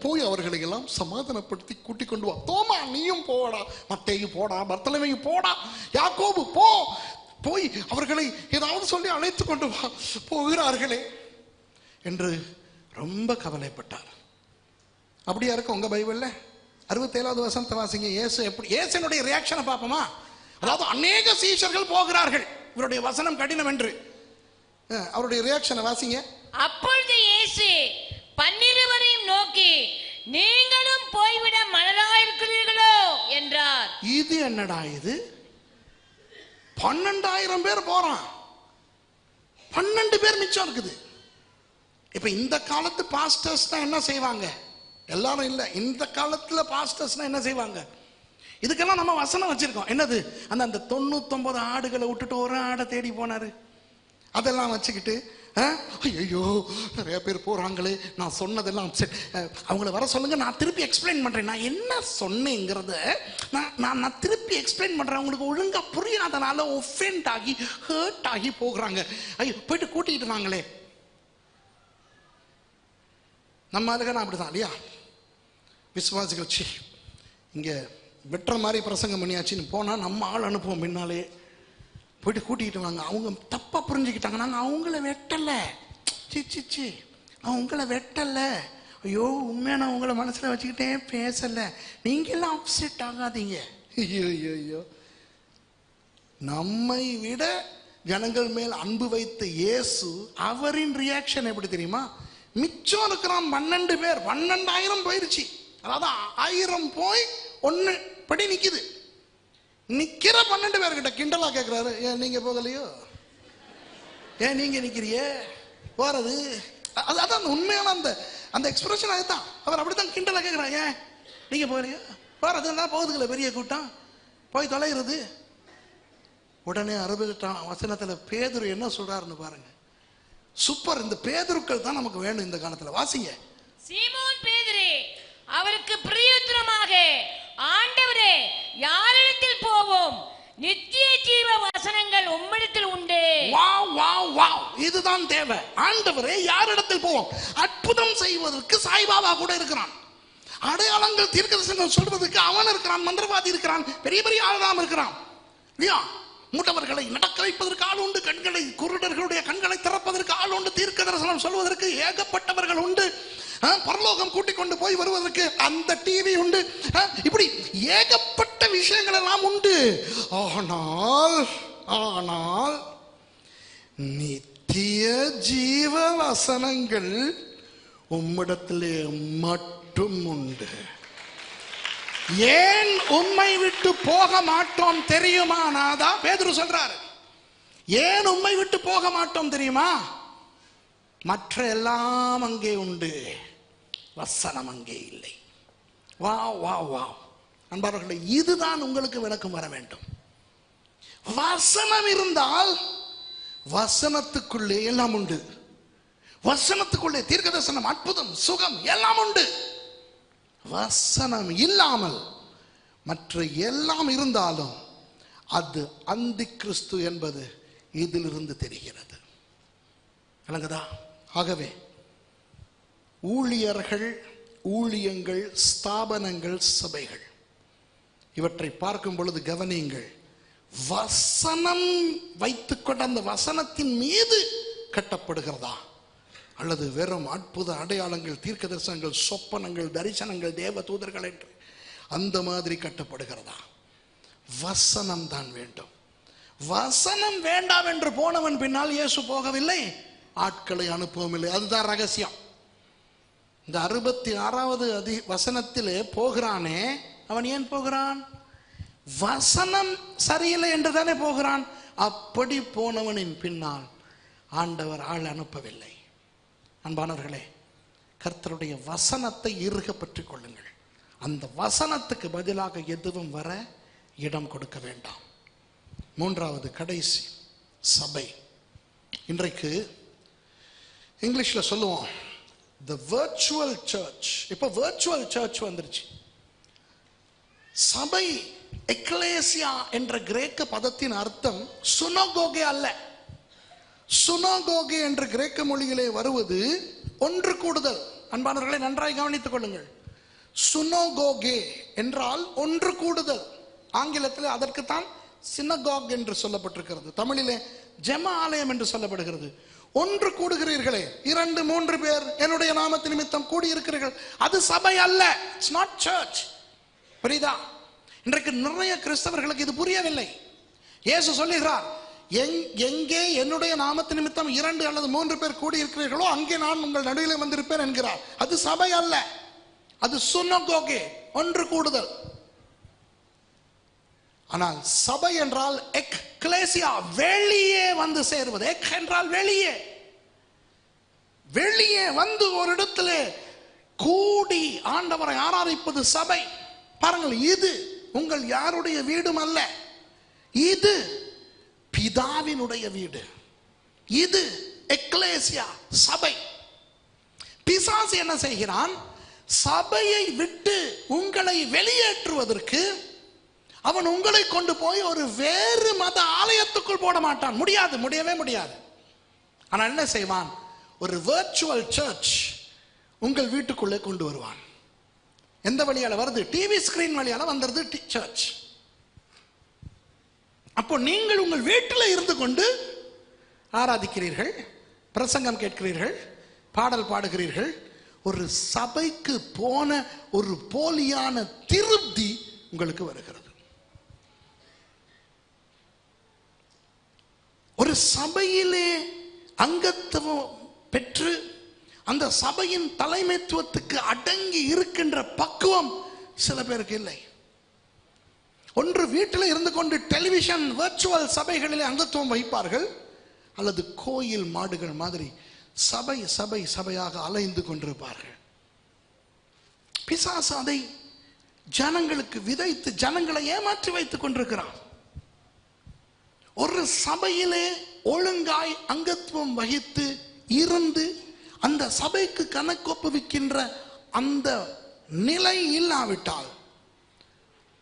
போய் அவர்களை எல்லாம் சமாதானப்படுத்தி கூட்டிக் கொண்டு வா. தோமா நீயும் போடா, மத்தேயு போடா, பர்த்தலமேயு போடா, யாக்கோபு போய் அவர்களை ஏதாவது சொல்லி அழைத்து கொண்டு வா. போகிறார்களே என்று ரொம்ப கவலைப்பட்டார். அப்படியா இருக்கு உங்க பைபிள்ல? 67வது வசனத்தை வாசிங்க. இயேசுனுடைய ரியாக்ஷனை பார்ப்போமா? அதாவது அநேக சீஷர்கள் போகிறார்கள், இவருடைய வசனம் கடினம் என்று. அவருடைய ரியாக்ஷனை வாசிங்க. அப்பொழுது இயேசு 12 நோக்கி, நீங்களும் போய்விட மனதாயிருக்கிறீர்களோ என்றார். இது என்னடா இது? 12,000 பேர் போறான், 12 பேர் மிச்சம் இருக்குது. இப்ப இந்த காலத்து பாஸ்டர்ஸ் தான் என்ன செய்வாங்க? எல்லாரும் இல்ல, இந்த காலத்துல பாஸ்டர்ஸ் என்ன செய்வாங்க? இதுக்கெல்லாம் நம்ம வசனம் வச்சிருக்கோம். என்னது? அந்த 99 ஆடுகளை விட்டுட்டு ஒரு ஆடை தேடி போனாரு. அதெல்லாம் வச்சுக்கிட்டு ஐயோ நிறைய பேர் போறாங்களே, நான் சொன்னதெல்லாம் அவங்கள வர சொல்லுங்க, நான் திருப்பி எக்ஸ்பிளைன் பண்றேன். நான் என்ன சொன்னேங்கிறத நான் திருப்பி எக்ஸ்பிளைன் பண்றேன். உங்களுக்கு ஒழுங்கா புரியாதனால ஒஃபெண்ட் ஆகி ஹர்ட் ஆகி போகிறாங்க. ஐயோ போயிட்டு கூட்டிட்டு வாங்களே. நம்ம அதுக்கான அப்படிதான் இல்லையா? விசுவாசிகள் சி இங்கே வெட்டுற மாதிரி பிரசங்கம் பண்ணியாச்சுன்னு போனால் நம்ம ஆள் அனுப்புவோம், பின்னாலே போயிட்டு கூட்டிகிட்டு வாங்க. அவங்க தப்பாக புரிஞ்சுக்கிட்டாங்க, நாங்கள் அவங்கள வெட்டலை, சி அவங்கள வெட்டலை, ஐயோ உண்மையாக நான் உங்களை மனசில் வச்சுக்கிட்டே பேசலை, நீங்களாம் அப்செட் ஆகாதீங்க. ஐயோ ஐயோ ஐயோ, நம்மை விட ஜனங்கள் மேல் அன்பு வைத்த இயேசு, அவரின் ரியாக்ஷன் எப்படி தெரியுமா? மிச்சம் இருக்கிறான் 12 பேர், 12,000 போயிருச்சு, அதாவது 1000 போய் 1 படி நிக்குது. நிக்கிற 12 பேர்கிட்ட கிண்டலா கேட்கிறாரு, ஏன் நீங்க போகலையோ, ஏன் நீங்க நிக்கிறிய போறது? அதான் உண்மையான அந்த எக்ஸ்பிரஷன் அதுதான். அவர் அப்படித்தான் கிண்டலா கேட்கிறார், ஏன் நீங்க போகலையோ, போறது போகுதுல பெரிய கூட்டம் போய் தொலைகிறது. உடனே 68ஆம் வசனத்துல பேதுரு என்ன சொல்றாருன்னு பாருங்க. சூப்பர், இந்த பேதுருக்கள் தான் நமக்கு வேணும் இந்த காலத்துல. வாசிங்க. சீமோன் பேதுரு அவருக்கு பிரயுத்தரமாக, ஆண்டவரே யாரிடத்தில் போவோம், நித்திய ஜீவ வசனங்கள் உம்மிடத்தில் உண்டு. வாவ் வாவ் வாவ், இதுதான் தேவை. ஆண்டவரே யாரிடத்தில் போவோம்? அற்புதம் செய்வதற்கு சாய்பாபா கூட இருக்கிறான், அடையாளங்கள் தீர்க்கதரிசனம் சொல்வதற்கு அவன் இருக்கிறான், மந்திரவாதி இருக்கிறான், பெரிய பெரிய ஆளாம் இருக்கிறான் இல்லையா? மூட்டவர்களை நடக்க வைப்பதற்கு ஆள் உண்டு, கண்களை குருடர்களுடைய கண்களை திறப்பதற்கு ஆள் உண்டு, தீர்க்க தரிசனம் சொல்வதற்கு ஏகப்பட்டவர்கள் உண்டு, பரலோகம் கூட்டிக் கொண்டு போய் வருவதற்கு அந்த டிவி உண்டு, இப்படி ஏகப்பட்ட விஷயங்கள் எல்லாம் உண்டு. ஆனால் நித்திய ஜீவ வசனங்கள் உம்மிடத்திலே மட்டும் உண்டு. ஏன் உம்மை விட்டு போக மாட்டோம் தெரியுமா? நாதா பேதுரு சொல்றாரு, ஏன் உம்மை விட்டு போக மாட்டோம் தெரியுமா? மற்ற எல்லாம் அங்கே உண்டு, வசனம் அங்கே இல்லை. வா வா வா அன்பார்களே, இதுதான் உங்களுக்கு விளக்கம் வர வேண்டும். வசனம் இருந்தால் வசனத்துக்குள்ளே எல்லாம் உண்டு, வசனத்துக்குள்ளே தீர்க்கதரிசனம், அற்புதம், சுகம் எல்லாம் உண்டு. வசனம் இல்லாமல் மற்ற எல்லாம் இருந்தாலும் அது அந்தி கிறிஸ்து என்பது இதிலிருந்து தெரிகிறது. விளங்குதா? ஆகவே ஊழியர்கள், ஊழியங்கள், ஸ்தாபனங்கள், சபைகள் இவற்றை பார்க்கும் பொழுது கவனியுங்கள். வசனம் வைத்துக்கொண்ட அந்த வசனத்தின் மீது கட்டப்படுகிறதா, அல்லது வெறும் அற்புத அடையாளங்கள், தீர்க்க தரிசனங்கள், சொப்பனங்கள், தரிசனங்கள், தேவ தூதர்கள் என்று அந்த மாதிரி கட்டப்படுகிறதா? வசனம் தான் வேண்டும். வசனம் வேண்டாம் என்று போனவன் பின்னால் இயேசு போகவில்லை, ஆட்களை அனுப்பவில்லை. அதுதான் ரகசியம். இந்த 66வது வசனத்திலே போகிறானே, அவன் ஏன் போகிறான்? வசனம் சரியில்லை என்று தானே போகிறான். அப்படி போனவனின் பின்னால் ஆண்டவர் ஆள் அனுப்பவில்லை. அன்பானவர்களே, கர்த்தருடைய வசனத்தை இறுக பற்றிக் கொள்ளுங்கள். அந்த வசனத்துக்கு பதிலாக எதுவும் வர இடம் கொடுக்க வேண்டாம். 3வது கடைசி, சபை. இன்றைக்கு இங்கிலீஷ்ல சொல்லுவோம் the virtual church. இப்போ virtual church வந்துருச்சு. சபை, எக்லேசியா என்ற கிரேக்க பதத்தின் அர்த்தம் சுனகோகே அல்ல. சுனகோகே என்ற கிரேக்க மொழியிலே வருவது ஒன்று கூடுதல். அன்பானவர்களை நன்றாய் கவனித்துக் கொள்ளுங்கள். சுனகோகே என்றால் ஒன்று கூடுதல். ஆங்கிலத்தில் அதற்குத்தான் சினகாக் என்று சொல்லப்பட்டிருக்கிறது. தமிழிலே ஜெப ஆலயம் என்று சொல்லப்படுகிறது. ஒன்று கூடுகிறீர்களே, 2, 3 பேர் என்னுடைய நாமத்து நிமித்தம் கூடியிருக்கிறீர்கள், அது சபை அல்ல. It's not church. புரியுதா? இன்றைக்கு நிறைய கிறிஸ்தவர்களுக்கு இது புரியவில்லை. இயேசு சொல்லுகிறார், எங்கே என்னுடைய நாமத்து நிமித்தம் 2 அல்லது 3 பேர் கூடியிருக்கிறீர்களோ அங்கே நான் உங்கள் நடுவில் வந்திருப்பேன் என்கிறார். அது சபை அல்ல, அது சுனகோகே, ஒன்று கூடுதல். ஆனால் சபை என்றால் எக்லேசியா, வெளியே வந்து சேருவது. எக் என்றால் வெளியே, வெளியே வந்து ஒரு இடத்திலே கூடி ஆண்டவரை ஆராதிப்பது சபை. பாருங்கள், இது உங்கள் யாருடைய வீடும் அல்ல, இது பிதாவினுடைய வீடு, இது எக்லேசியா, சபை. பிசாசு என்ன செய்கிறான்? சபையை விட்டு உங்களை வெளியேற்றுவதற்கு அவன் உங்களை கொண்டு போய் ஒரு வேறு மத ஆலயத்துக்குள் போட மாட்டான். முடியாது, முடியவே முடியாது. ஆனால் என்ன செய்வான்? ஒரு வர்ச்சுவல் சர்ச் உங்கள் வீட்டுக்குள்ளே கொண்டு வருவான். எந்த வழியால வருது? டிவி ஸ்கிரீன் வழியால வந்துருது சர்ச். அப்போ நீங்கள் உங்கள் வீட்டில் இருந்து கொண்டு ஆராதிக்கிறீர்கள், பிரசங்கம் கேட்கிறீர்கள், பாடல் பாடுகிறீர்கள். ஒரு சபைக்கு போன ஒரு போலியான திருப்தி உங்களுக்கு வருகிறது. ஒரு சபையிலே அங்கத்துவம் பெற்று அந்த சபையின் தலைமைத்துவத்துக்கு அடங்கி இருக்கின்ற பக்குவம் சில பேருக்கு இல்லை. ஒன்று வீட்டில் இருந்து கொண்டு டெலிவிஷன் வர்ச்சுவல் சபைகளிலே அங்கத்துவம் வைப்பார்கள், அல்லது கோயில் மாடுகள் மாதிரி சபை சபை சபையாக அலைந்து கொண்டிருப்பார்கள். பிசாசு அதை ஜனங்களுக்கு விதைத்து ஜனங்களை ஏமாற்றி வைத்துக் கொண்டிருக்கிறான். ஒரு சபையிலே ஒழுங்காய் அங்கத்துவம் வகித்து இருந்து அந்த சபைக்கு கணக்கொப்புவிக்கின்ற அந்த நிலை இல்லாவிட்டால்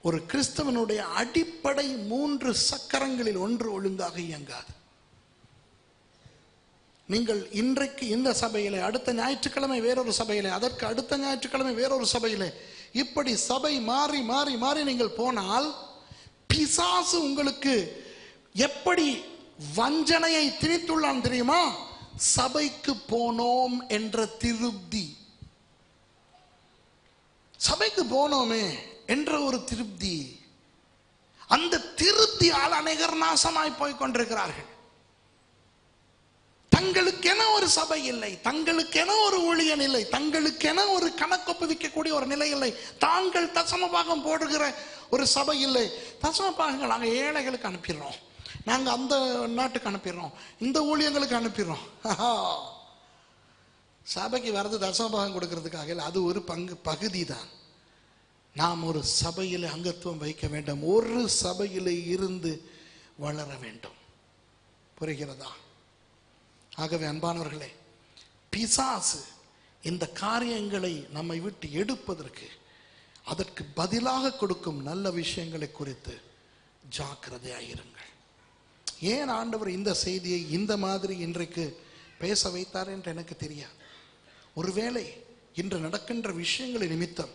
ஒரு கிறிஸ்தவனுடைய அடிப்படை 3 சக்கரங்களில் ஒன்று ஒழுங்காக இயங்காது. நீங்கள் இன்றைக்கு இந்த சபையிலே, அடுத்த ஞாயிற்றுக்கிழமை வேறொரு சபையிலே, அதற்கு அடுத்த ஞாயிற்றுக்கிழமை வேறொரு சபையிலே, இப்படி சபை மாறி மாறி மாறி நீங்கள் போனால் பிசாசு உங்களுக்கு எப்படி வஞ்சனையை திணித்துள்ளான் தெரியுமா? சபைக்கு போனோம் என்ற திருப்தி, சபைக்கு போனோமே என்ற ஒரு திருப்தி, அந்த திருப்தியால் அநேகர் நாசமாய் போய் கொண்டிருக்கிறார்கள். தங்களுக்கென ஒரு சபை இல்லை, தங்களுக்கென ஒரு ஊழியன் இல்லை, தங்களுக்கென ஒரு கணக்கொப்புவிக்கக்கூடிய ஒரு நிலை இல்லை, தாங்கள் தசமபாகம் போடுகிற ஒரு சபை இல்லை. தசமபாகங்கள் நாங்கள் ஏழைகளுக்கு அனுப்பிடுறோம், நாங்கள் அந்த நாட்டுக்கு அனுப்பிடுறோம், இந்த ஊழியங்களுக்கு அனுப்பிடுறோம். சபைக்கு வர்றது தசமபாகம் கொடுக்கறதுக்காக இல்லை, அது ஒரு பகுதி தான். நாம் ஒரு சபையில் அங்கத்துவம் வைக்க வேண்டும், ஒரு சபையில் இருந்து வளர வேண்டும். புரிகிறதா? ஆகவே அன்பானவர்களே, பிசாசு இந்த காரியங்களை நம்மை விட்டு எடுப்பதற்கு, அதற்கு பதிலாக கொடுக்கும் நல்ல விஷயங்களை குறித்து ஜாக்கிரதையாயிருங்கள். ஏன் ஆண்டவர் இந்த செய்தியை இந்த மாதிரி இன்றைக்கு பேச வைத்தார் என்று எனக்கு தெரியாது. ஒருவேளை இன்று நடக்கின்ற விஷயங்களை நிமித்தம்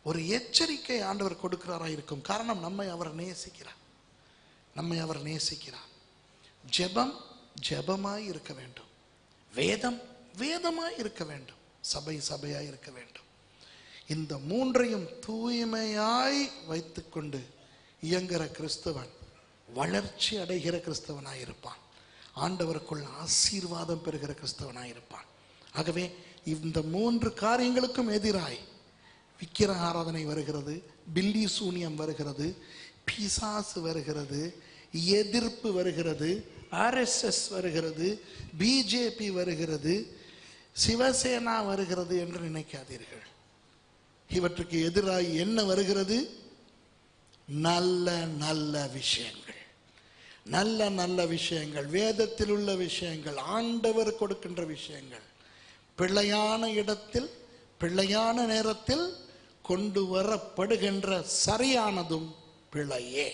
ஒரு எச்சரிக்கை ஆண்டவர் கொடுக்கிறாரா இருக்கும். காரணம், நம்மை அவர் நேசிக்கிறார், நம்மை அவர் நேசிக்கிறார். ஜெபம் ஜெபமாய் இருக்க வேண்டும், வேதம் வேதமாய் இருக்க வேண்டும், சபை சபையாய் இருக்க வேண்டும். இந்த 3ஐயும் தூய்மையாய் வைத்துக்கொண்டு இயங்குகிற கிறிஸ்தவன் வளர்ச்சி அடைகிற கிறிஸ்தவனாய் இருப்பான், ஆண்டவருக்குள் ஆசீர்வாதம் பெறுகிற கிறிஸ்தவனாய் இருப்பான். ஆகவே இந்த 3 காரியங்களுக்கும் எதிராய் விக்கிர ஆராதனை வருகிறது, பில்லி சூனியம் வருகிறது, பிசாசு வருகிறது, எதிர்ப்பு வருகிறது, RSS வருகிறது, பிஜேபி வருகிறது, சிவசேனா வருகிறது என்று நினைக்காதீர்கள். இவற்றுக்கு எதிராக என்ன வருகிறது? நல்ல நல்ல விஷயங்கள், நல்ல நல்ல விஷயங்கள், வேதத்தில் உள்ள விஷயங்கள், ஆண்டவர் கொடுக்கின்ற விஷயங்கள், பிள்ளையான இடத்தில் பிள்ளையான நேரத்தில் கொண்டு வரப்படுகின்ற சரியானதும் பிழையே.